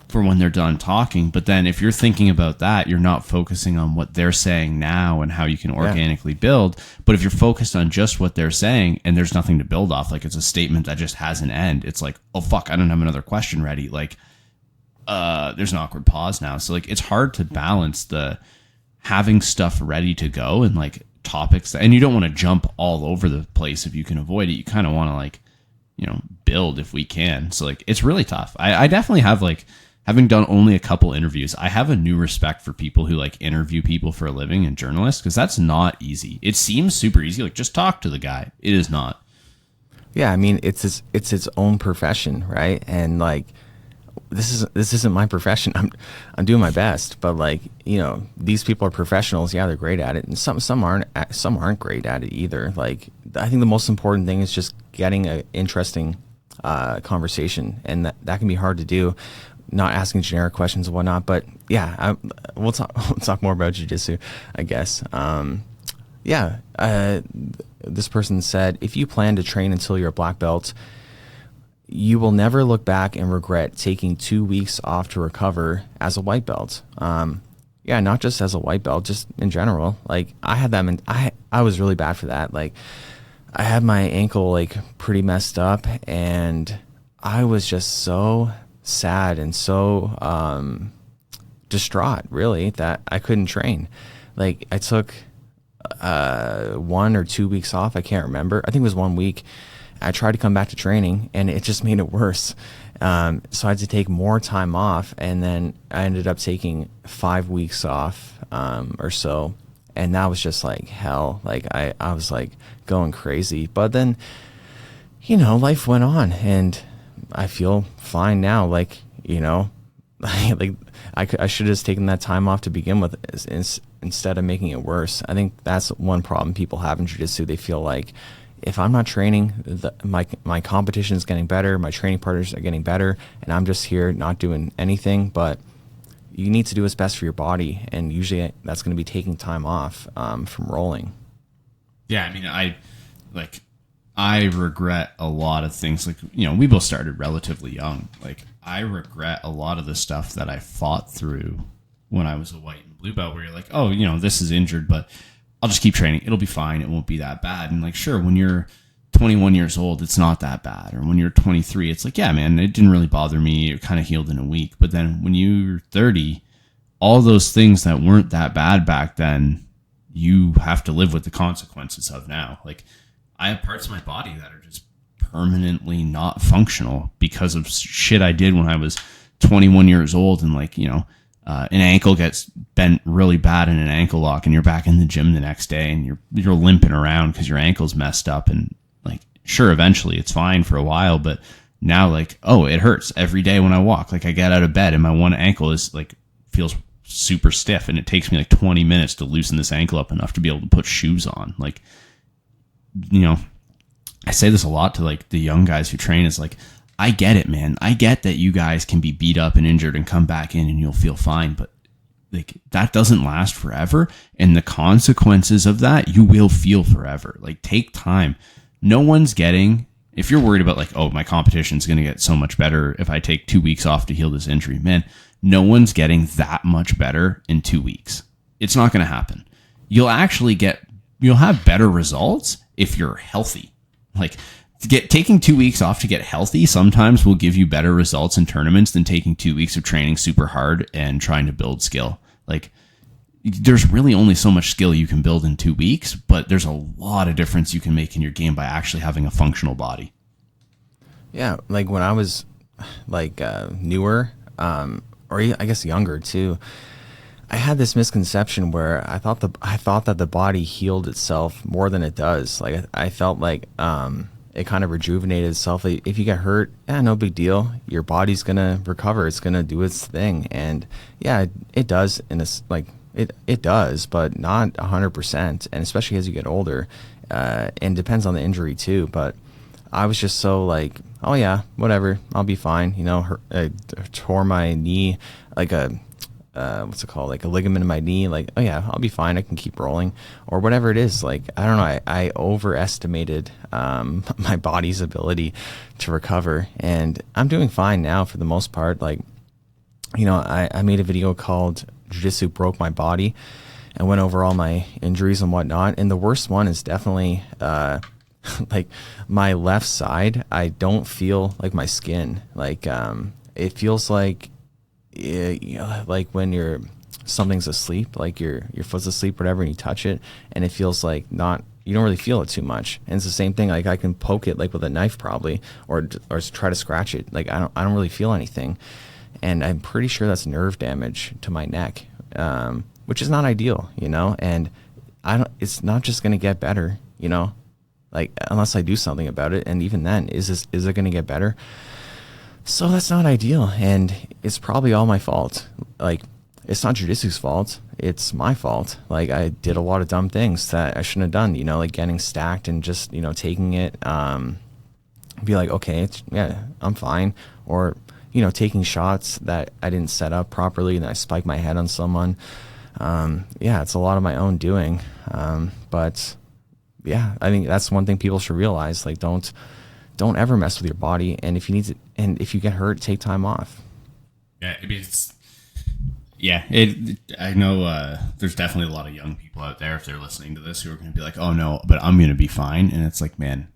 for when they're done talking. But then if you're thinking about that, you're not focusing on what they're saying now and how you can organically build. But if you're focused on just what they're saying and there's nothing to build off, like it's a statement that just has an end, it's like, oh, fuck, I don't have another question ready. Like, there's an awkward pause now. So like, it's hard to balance the having stuff ready to go and like topics and you don't want to jump all over the place if you can avoid it. You kind of want to like, build if we can. So like, it's really tough. I definitely have, like, having done only a couple interviews, I have a new respect for people who like interview people for a living and journalists, because that's not easy. It seems super easy. Like, just talk to the guy. It is not. Yeah. I mean, it's its own profession. Right. And like, this isn't my profession. I'm doing my best, but like, these people are professionals. Yeah, they're great at it, and some aren't great at it either. Like, I think the most important thing is just getting an interesting conversation, and that can be hard to do. Not asking generic questions and whatnot, but yeah, we'll talk more about jiu-jitsu, I guess. This person said, if you plan to train until you're a black belt, you will never look back and regret taking 2 weeks off to recover as a white belt. Not just as a white belt, just in general. Like, I had that, I was really bad for that. Like, I had my ankle like pretty messed up, and I was just so sad and so distraught, really, that I couldn't train. Like, I took 1 or 2 weeks off. I can't remember. I think it was 1 week. I tried to come back to training, and it just made it worse. So I had to take more time off, and then I ended up taking 5 weeks off or so, and that was just like hell. Like, I was like going crazy, but then life went on, and I feel fine now. Like, like I should have just taken that time off to begin with, instead of making it worse. I think that's one problem people have in jiu-jitsu. They feel like, if I'm not training, my competition is getting better, my training partners are getting better, and I'm just here not doing anything. But you need to do what's best for your body, and usually that's going to be taking time off from rolling. Yeah, I mean, I regret a lot of things. Like, we both started relatively young. Like, I regret a lot of the stuff that I fought through when I was a white and blue belt, where you're like, oh, this is injured, but I'll just keep training. It'll be fine. It won't be that bad. And like, sure, when you're 21 years old, it's not that bad. Or when you're 23, it's like, yeah, man, it didn't really bother me. It kind of healed in a week. But then when you're 30, all those things that weren't that bad back then, you have to live with the consequences of now. Like, I have parts of my body that are just permanently not functional because of shit I did when I was 21 years old. And like, an ankle gets bent really bad in an ankle lock, and you're back in the gym the next day, and you're limping around because your ankle's messed up. And like, sure, eventually it's fine for a while, but now like, oh, it hurts every day when I walk. Like, I get out of bed and my one ankle is like, feels super stiff, and it takes me like 20 minutes to loosen this ankle up enough to be able to put shoes on. Like, I say this a lot to like the young guys who train. Is like, I get it, man. I get that you guys can be beat up and injured and come back in and you'll feel fine, but like, that doesn't last forever. And the consequences of that, you will feel forever. Like, take time. No one's getting, if you're worried about like, oh, my competition's going to get so much better if I take 2 weeks off to heal this injury, man, no one's getting that much better in 2 weeks. It's not going to happen. You'll have better results if you're healthy. Like, taking 2 weeks off to get healthy sometimes will give you better results in tournaments than taking 2 weeks of training super hard and trying to build skill. Like, there's really only so much skill you can build in 2 weeks, but there's a lot of difference you can make in your game by actually having a functional body. Yeah, like when I was like newer, or I guess younger too, I had this misconception where I thought that the body healed itself more than it does. Like, I felt like it kind of rejuvenated itself. Like, if you get hurt, yeah, no big deal. Your body's gonna recover. It's gonna do its thing, and yeah, it does in this, like, It does, but not 100%, and especially as you get older, and depends on the injury too. But I was just so like, oh yeah, whatever, I'll be fine. You know, I tore my knee, like a what's it called, like a ligament in my knee. Like, oh yeah, I'll be fine. I can keep rolling, or whatever it is. Like, I don't know. I overestimated my body's ability to recover, and I'm doing fine now for the most part. Like, you know, I made a video called Jiu-Jitsu Broke My Body and went over all my injuries and whatnot. And the worst one is definitely like my left side. I don't feel like my skin. Like it feels like like when something's asleep, like your foot's asleep, whatever, and you touch it, and it feels like you don't really feel it too much. And it's the same thing. Like I can poke it like with a knife probably, or try to scratch it. Like I don't really feel anything. And I'm pretty sure that's nerve damage to my neck, which is not ideal, you know. And it's not just going to get better, you know, like unless I do something about it. And even then, is it going to get better? So that's not ideal, and it's probably all my fault. Like, it's not Jiu-Jitsu's fault; it's my fault. Like, I did a lot of dumb things that I shouldn't have done. You know, like getting stacked and just, you know, taking it, be like, okay, yeah, I'm fine, or, you know, taking shots that I didn't set up properly and I spiked my head on someone. Yeah, it's a lot of my own doing. But yeah, I think that's one thing people should realize. Like, don't ever mess with your body. And if you need to, and if you get hurt, take time off. Yeah, I mean, I know there's definitely a lot of young people out there, if they're listening to this, who are going to be like, oh no, but I'm going to be fine. And it's like, man,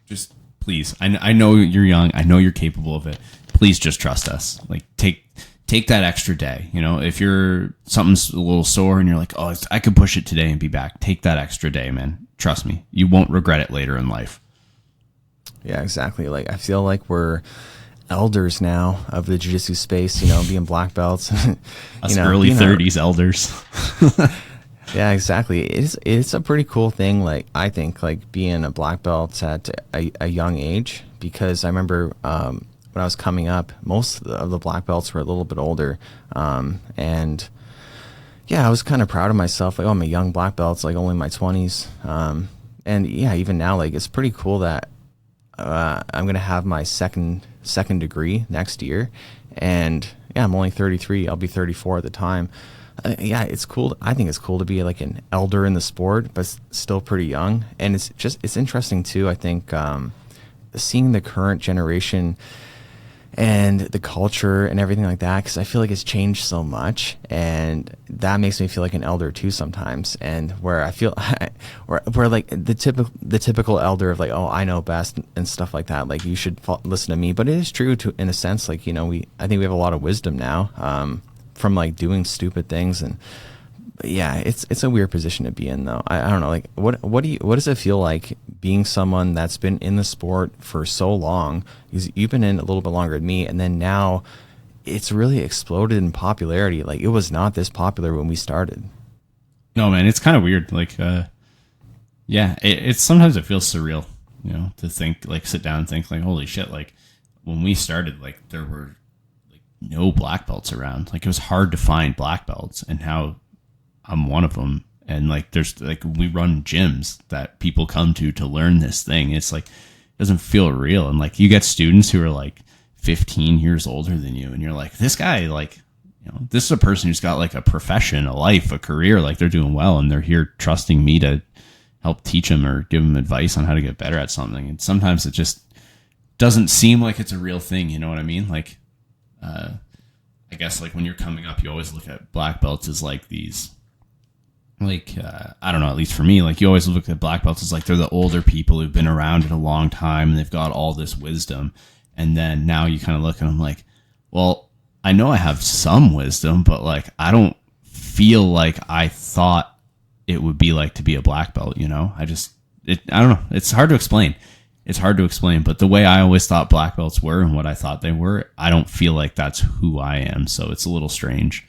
just please. I know you're young. I know you're capable of it. Please just trust us. Like, take that extra day. You know, if something's a little sore and you're like, oh, I could push it today and be back. Take that extra day, man. Trust me. You won't regret it later in life. Yeah, exactly. Like, I feel like we're elders now of the jiu-jitsu space, you know, being black belts. Us early 30s elders. Yeah, exactly. It's a pretty cool thing. Like, I think, like, being a black belt at a young age, because I remember when I was coming up, most of the black belts were a little bit older, and yeah, I was kind of proud of myself. Like, oh, I'm a young black belt. It's like only in my 20s, and yeah, even now, like, it's pretty cool that I'm gonna have my second degree next year, and yeah, I'm only 33. I'll be 34 at the time. Yeah, it's cool. I think it's cool to be like an elder in the sport, but still pretty young. And it's interesting too. I think seeing the current generation and the culture and everything like that, because I feel like it's changed so much, and that makes me feel like an elder too sometimes. And where I feel where like the typical elder of like, oh, I know best and stuff like that, like you should listen to me. But it is true to, in a sense, like, you know, I think we have a lot of wisdom now from like doing stupid things. And yeah, it's a weird position to be in, though. I don't know, like what does it feel like being someone that's been in the sport for so long? Because you've been in a little bit longer than me, and then now it's really exploded in popularity. Like, it was not this popular when we started. No, man, it's kind of weird. Like, yeah, it's sometimes it feels surreal, you know, to think, like, sit down and think, like, holy shit, like, when we started, like, there were like no black belts around. Like, it was hard to find black belts, and how I'm one of them. And like, there's like, we run gyms that people come to learn this thing. It's like, it doesn't feel real. And like, you get students who are like 15 years older than you, and you're like, this guy, like, you know, this is a person who's got like a profession, a life, a career, like they're doing well, and they're here trusting me to help teach them or give them advice on how to get better at something. And sometimes it just doesn't seem like it's a real thing. You know what I mean? Like, I guess like when you're coming up, you always look at black belts as like these, like, I don't know, at least for me, like, you always look at black belts as like they're the older people who've been around it a long time and they've got all this wisdom. And then now you kind of look at them like, well, I know I have some wisdom, but like, I don't feel like I thought it would be like to be a black belt, you know? I don't know. It's hard to explain. But the way I always thought black belts were and what I thought they were, I don't feel like that's who I am. So it's a little strange.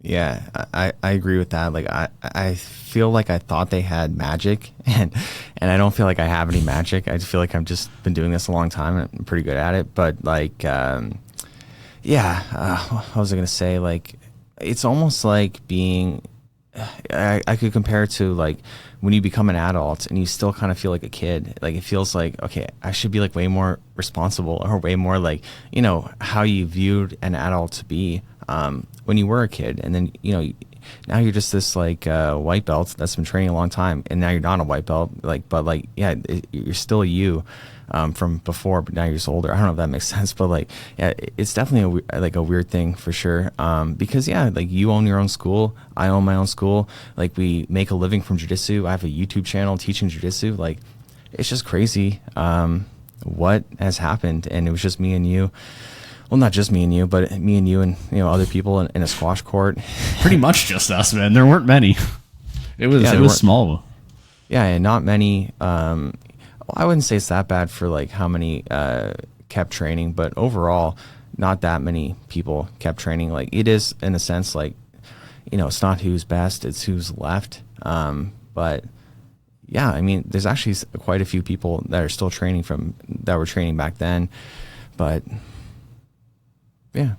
Yeah, I agree with that. Like, I feel like I thought they had magic, and I don't feel like I have any magic. I just feel like I've just been doing this a long time and I'm pretty good at it. But like, yeah, what was I going to say? Like, it's almost like being, I could compare it to like when you become an adult and you still kind of feel like a kid. Like it feels like, okay, I should be like way more responsible, or way more like, you know, how you viewed an adult to be when you were a kid. And then, you know, now you're just this like white belt that's been training a long time, and now you're not a white belt. Like, but like, yeah, you're still you from before, but now you're just older. I don't know if that makes sense, but like, yeah, it's definitely a weird thing for sure. Because yeah, like you own your own school, I own my own school. Like we make a living from jiu-jitsu. I have a YouTube channel teaching jiu-jitsu. Like it's just crazy what has happened, and it was just me and you. Well, not just me and you, but me and you and, you know, other people in a squash court. Pretty much just us, man. There weren't many. It was small. Yeah, and not many. Well, I wouldn't say it's that bad for like how many kept training, but overall, not that many people kept training. Like it is in a sense like, you know, it's not who's best, it's who's left. But yeah, I mean, there's actually quite a few people that are still training that were training back then, but. Yeah.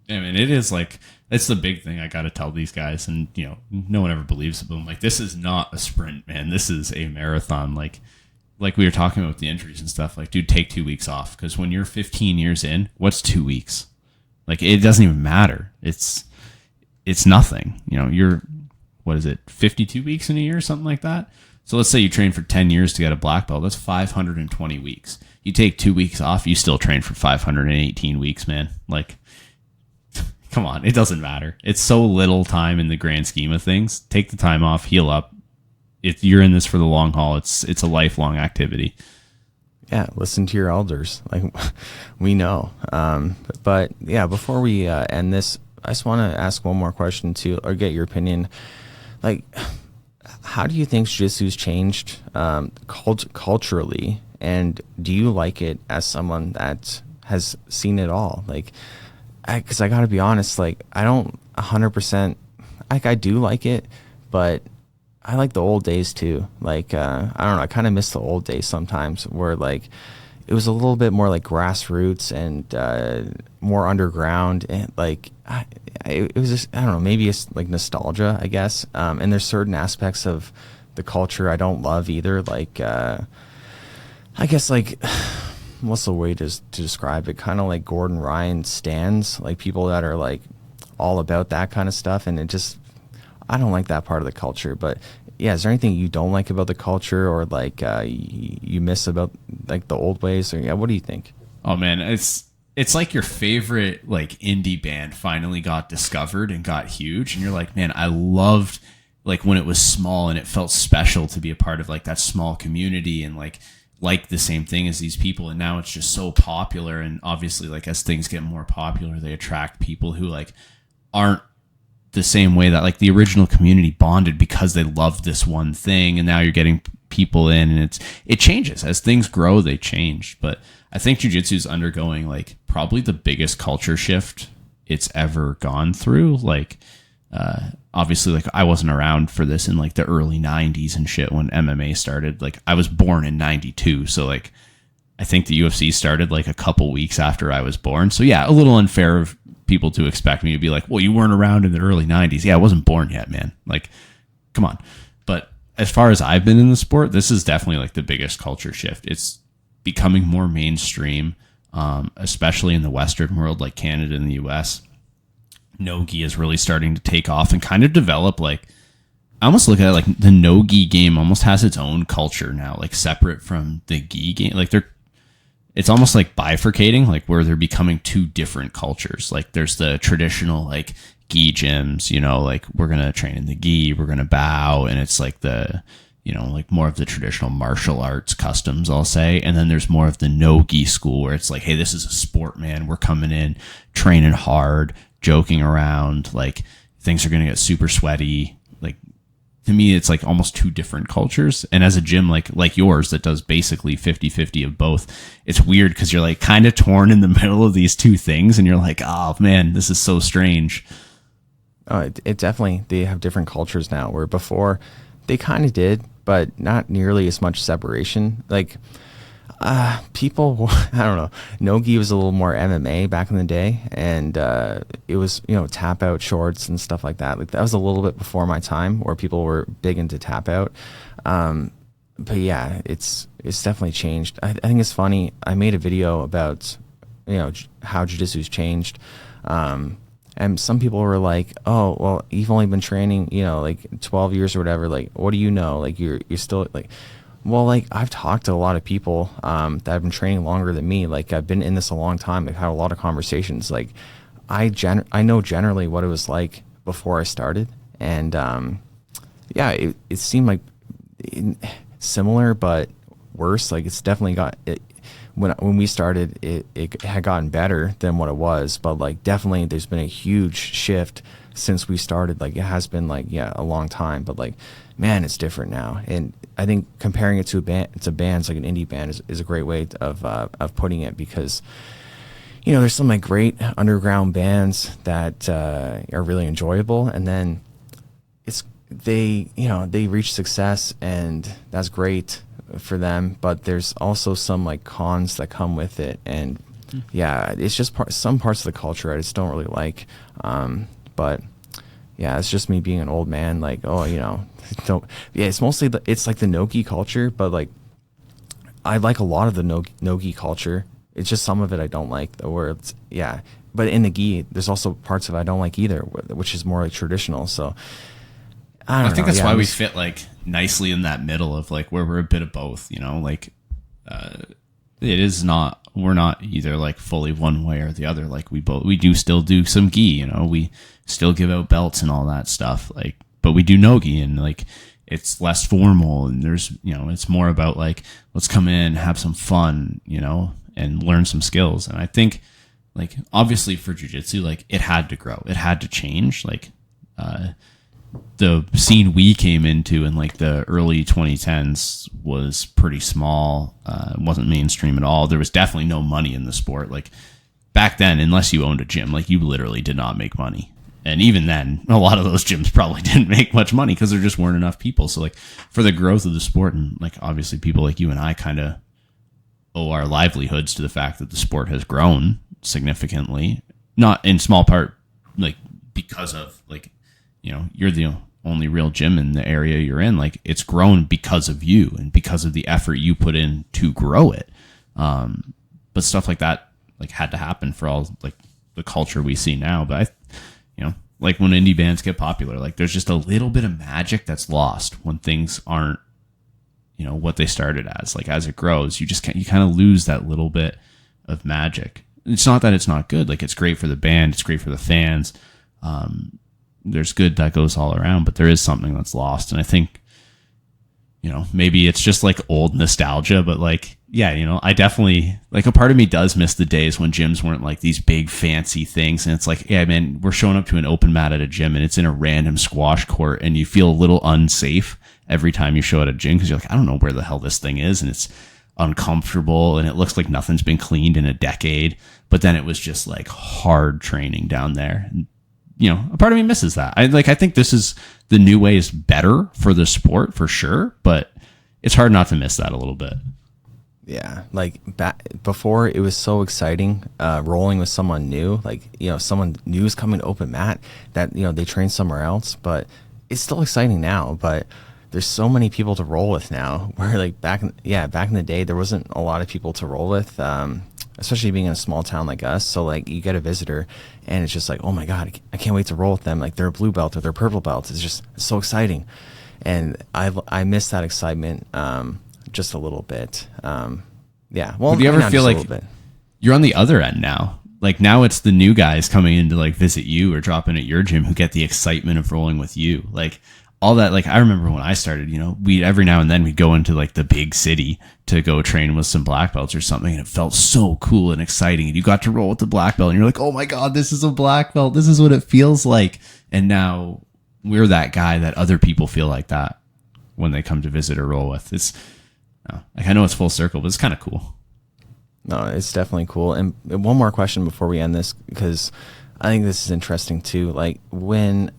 I mean, it is like, it's the big thing I got to tell these guys. And, you know, no one ever believes it, but I'm like, this is not a sprint, man. This is a marathon. Like we were talking about the injuries and stuff. Like, dude, take 2 weeks off. Because when you're 15 years in, what's 2 weeks? Like, it doesn't even matter. It's nothing. You know, you're, what is it, 52 weeks in a year or something like that? So let's say you train for 10 years to get a black belt. That's 520 weeks. You take 2 weeks off, you still train for 518 weeks, man. Like, come on, it doesn't matter. It's so little time in the grand scheme of things. Take the time off, heal up. If you're in this for the long haul, it's a lifelong activity. Yeah, listen to your elders. Like, we know. But yeah, before we end this, I just want to ask one more question too, or get your opinion. Like, how do you think jiu-jitsu's changed culturally? And do you like it as someone that has seen it all? Like, because I got to be honest, like, I don't 100%, like, I do like it, but I like the old days too. Like, I don't know, I kind of miss the old days sometimes where, like, it was a little bit more like grassroots and more underground. And, like, it was just, I don't know, maybe it's like nostalgia, I guess. And there's certain aspects of the culture I don't love either. Like, I guess, like, what's the way to describe it? Kind of like Gordon Ryan stands, like people that are like all about that kind of stuff. And it just, I don't like that part of the culture. But yeah, is there anything you don't like about the culture, or like you miss about like the old ways? Or yeah, what do you think? Oh man, it's like your favorite like indie band finally got discovered and got huge, and you're like, man, I loved like when it was small and it felt special to be a part of like that small community and like the same thing as these people, and now it's just so popular. And obviously, like, as things get more popular, they attract people who like aren't the same way that like the original community bonded because they loved this one thing. And now you're getting people in, and it changes as things grow, they change. But I think jiu-jitsu is undergoing like probably the biggest culture shift it's ever gone through. Like, obviously, like, I wasn't around for this in like the early 90s and shit when MMA started. Like, I was born in 92, so like I think the UFC started like a couple weeks after I was born. So yeah, a little unfair of people to expect me to be like, well, you weren't around in the early 90s. Yeah, I wasn't born yet, man. Like, come on. But as far as I've been in the sport, this is definitely like the biggest culture shift. It's becoming more mainstream, especially in the Western world, like Canada and the US. No-gi is really starting to take off and kind of develop. Like, I almost look at it like the no-gi game almost has its own culture now, like separate from the gi game. Like, it's almost like bifurcating, like where they're becoming two different cultures. Like, there's the traditional like gi gyms, you know, like we're gonna train in the gi, we're gonna bow, and it's like the, you know, like more of the traditional martial arts customs, I'll say. And then there's more of the no-gi school where it's like, hey, this is a sport, man. We're coming in, training hard, joking around, like things are going to get super sweaty. Like, to me, it's like almost two different cultures. And as a gym like yours that does basically 50-50 of both, it's weird because you're like kind of torn in the middle of these two things, and you're like, oh man, this is so strange. It definitely, they have different cultures now, where before they kind of did, but not nearly as much separation. Like, People, I don't know. Nogi was a little more MMA back in the day, and it was, tap out shorts and stuff like that. Like that was a little bit before my time, where people were big into tap out. But yeah, it's definitely changed. I think it's funny. I made a video about how jiu-jitsu's changed, and some people were like, "Oh, well, you've only been training, like 12 years or whatever. Like, what do you know? Like, you're still like." Well, like I've talked to a lot of people that have been training longer than me. Like I've been in this a long time. I've had a lot of conversations. Like I know generally what it was like before I started, and yeah, it seemed like similar but worse. Like it's definitely got it. When we started, it had gotten better than what it was, but like definitely there's been a huge shift since we started. Like it has been like a long time, but like man, it's different now. And I think comparing it to bands like an indie band is a great way of putting it, because there's some like great underground bands that are really enjoyable, and then they reach success, and that's great for them, but there's also some like cons that come with it, and yeah, it's just some parts of the culture I just don't really like, but yeah, it's just me being an old man, like, don't, yeah, it's mostly it's like the Nogi culture, but like I like a lot of the Nogi culture. It's just some of it I don't like, where it's, yeah, but in the gi there's also parts of it I don't like either, which is more like traditional. So I think that's why we fit like nicely in that middle of like where we're a bit of both, like it is not, we're not either like fully one way or the other. Like we do still do some gi, we still give out belts and all that stuff, like, but we do no-gi, and like it's less formal, and there's it's more about like, let's come in, have some fun, and learn some skills. And I think like obviously for jiu-jitsu, like it had to grow, it had to change. Like the scene we came into in like the early 2010s was pretty small. It wasn't mainstream at all. There was definitely no money in the sport. Like back then, unless you owned a gym, like you literally did not make money. And even then, a lot of those gyms probably didn't make much money because there just weren't enough people. So like for the growth of the sport, and like obviously people like you and I kind of owe our livelihoods to the fact that the sport has grown significantly, not in small part like because of like, you're the only real gym in the area you're in. Like it's grown because of you and because of the effort you put in to grow it. But stuff like that like had to happen for all like the culture we see now. But like when indie bands get popular, like there's just a little bit of magic that's lost when things aren't, what they started as. Like as it grows, you kind of lose that little bit of magic. It's not that it's not good. Like it's great for the band, it's great for the fans. There's good that goes all around, but there is something that's lost. And I think, maybe it's just like old nostalgia, but like, yeah, I definitely, like a part of me does miss the days when gyms weren't like these big fancy things. And it's like, yeah, man, we're showing up to an open mat at a gym and it's in a random squash court, and you feel a little unsafe every time you show at a gym because you're like, I don't know where the hell this thing is. And it's uncomfortable and it looks like nothing's been cleaned in a decade. But then it was just like hard training down there. And, a part of me misses that. I think this is the new way is better for the sport for sure, but it's hard not to miss that a little bit. Yeah, like before it was so exciting rolling with someone new, like someone new is coming to open mat that they train somewhere else, but it's still exciting now. But there's so many people to roll with now, where like back in the day there wasn't a lot of people to roll with, especially being in a small town like us. So like you get a visitor and it's just like, oh my god, I can't wait to roll with them. Like they're a blue belt or they're purple belt. It's so exciting, and I miss that excitement just a little bit. Yeah. Well, do you ever feel like you're on the other end now? Like now it's the new guys coming in to like visit you or drop in at your gym who get the excitement of rolling with you. Like all that, like I remember when I started, we every now and then we'd go into like the big city to go train with some black belts or something, and it felt so cool and exciting, and you got to roll with the black belt and you're like, oh my god, this is a black belt, this is what it feels like. And now we're that guy that other people feel like that when they come to visit or roll with. It's like, I know it's full circle, but it's kind of cool. No, it's definitely cool. And one more question before we end this, because I think this is interesting too. Like when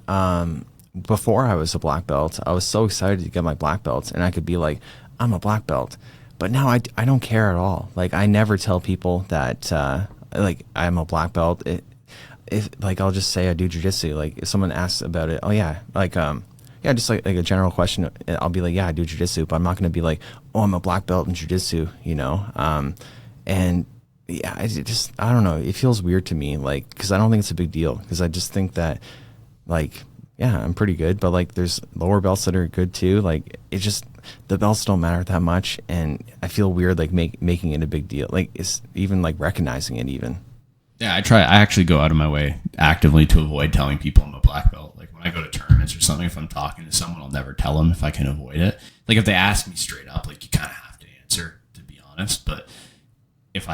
before I was a black belt, I was so excited to get my black belt, and I could be like, I'm a black belt. But now I don't care at all. Like, I never tell people that, like, I'm a black belt. If like, I'll just say I do jiu-jitsu. Like, if someone asks about it, oh yeah, like, yeah, just like a general question, I'll be like, yeah, I do jiu-jitsu, but I'm not going to be like, oh, I'm a black belt in jiu-jitsu, you know? And yeah, I don't know. It feels weird to me, like, because I don't think it's a big deal, because I just think that, like, yeah, I'm pretty good, but like, there's lower belts that are good too. Like, it's just, the belts don't matter that much, and I feel weird, like, making it a big deal. Like, it's even like recognizing it even. Yeah, I actually go out of my way actively to avoid telling people I'm a black belt. Like, when I go to tournaments or something, if I'm talking to someone, I'll never tell them if I can avoid it. Like, if they ask me straight up, like, you kind of have to answer, to be honest. But if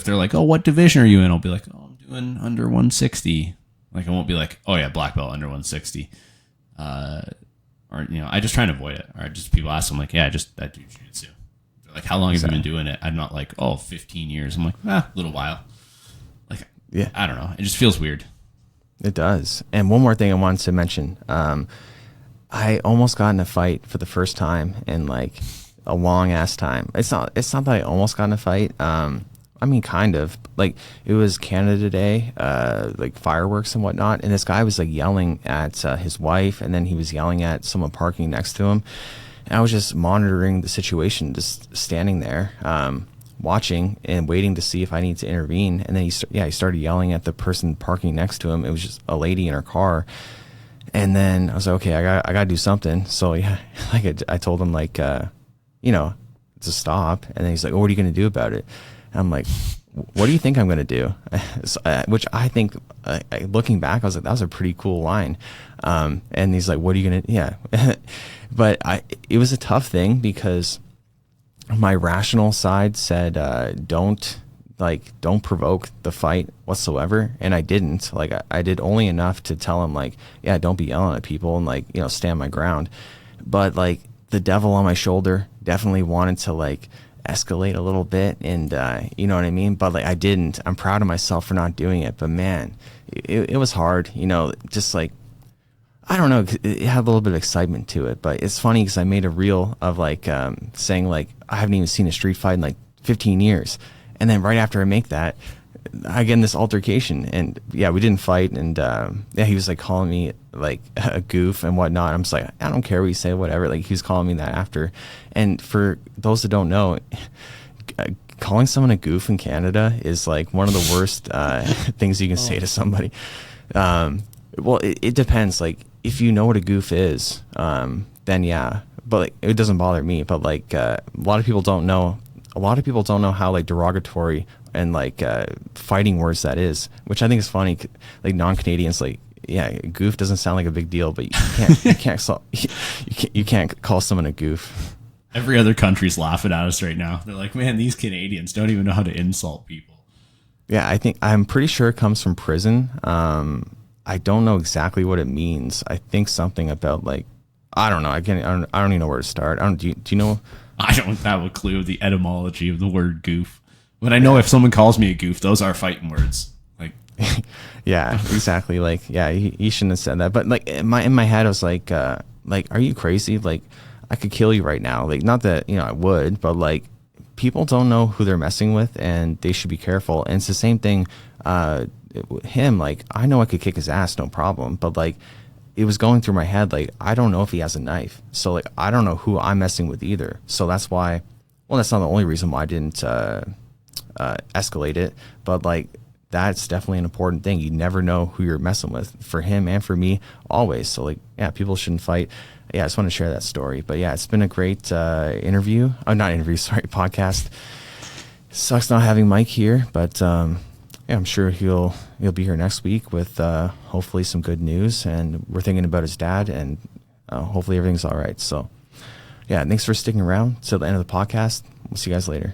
they're like, oh, what division are you in? I'll be like, oh, I'm doing under 160. Like, I won't be like, oh yeah, black belt under 160. Or, you know, I just try and avoid it. Or just people ask them, like, yeah, I do jiu-jitsu. They're like, how long have you been doing it? I'm not like, oh, 15 years. I'm like, a little while. Like, yeah, I don't know. It just feels weird. It does. And one more thing I wanted to mention. I almost got in a fight for the first time in like a long ass time. It's not that I almost got in a fight. I mean, kind of. Like, it was Canada Day, like fireworks and whatnot, and this guy was like yelling at his wife, and then he was yelling at someone parking next to him. And I was just monitoring the situation, just standing there, watching and waiting to see if I need to intervene. And then he started yelling at the person parking next to him. It was just a lady in her car. And then I was like, okay, I got to do something. So yeah, like I told him, like, you know, to stop. And then he's like, oh, what are you going to do about it? And I'm like, what do you think I'm going to do? So, which I think, looking back, I was like, that was a pretty cool line. And he's like, what are you going to, yeah. But it was a tough thing, because my rational side said, don't provoke the fight whatsoever. And I didn't. Like, I did only enough to tell him, like, yeah, don't be yelling at people, and, like, you know, stand my ground. But like, the devil on my shoulder definitely wanted to, like, escalate a little bit, and you know what I mean? But like, I didn't. I'm proud of myself for not doing it. But man, it was hard, you know, just like, I don't know, it had a little bit of excitement to it. But it's funny, because I made a reel of like saying, like, I haven't even seen a street fight in like 15 years. And then right after I make that, I get in this altercation, and yeah, we didn't fight. And yeah, he was like calling me like a goof and whatnot. I'm just like, I don't care what you say, whatever. Like, he was calling me that after. And for those that don't know, calling someone a goof in Canada is like one of the worst things you can say to somebody. Well, it depends. Like, if you know what a goof is, then yeah. But like, it doesn't bother me. But like, a lot of people don't know. A lot of people don't know how like derogatory and like fighting words that is, which I think is funny. Like, non-Canadians, like, yeah, goof doesn't sound like a big deal, but you can't call someone a goof. Every other country's laughing at us right now. They're like, man, these Canadians don't even know how to insult people. Yeah, I'm pretty sure it comes from prison. I don't know exactly what it means. I think something about, like, I don't know. I don't even know where to start. Do you know? I don't have a clue of the etymology of the word goof. But I know if someone calls me a goof, those are fighting words. Like, yeah, exactly. Like, yeah, he shouldn't have said that. But like, in my head, I was like, are you crazy? Like, I could kill you right now. Like, not that, you know, I would, but like, people don't know who they're messing with, and they should be careful. And it's the same thing. Him, like, I know I could kick his ass, no problem. But like, it was going through my head, like, I don't know if he has a knife. So like, I don't know who I'm messing with either. So that's why. Well, that's not the only reason why I didn't escalate it, but like, that's definitely an important thing. You never know who you're messing with, for him and for me, always. So like, yeah, people shouldn't fight. Yeah, I just want to share that story. But yeah, it's been a great podcast. Sucks not having Mike here, but yeah, I'm sure he'll be here next week with hopefully some good news. And we're thinking about his dad, and hopefully everything's all right. So yeah, thanks for sticking around till the end of the podcast. We'll see you guys later.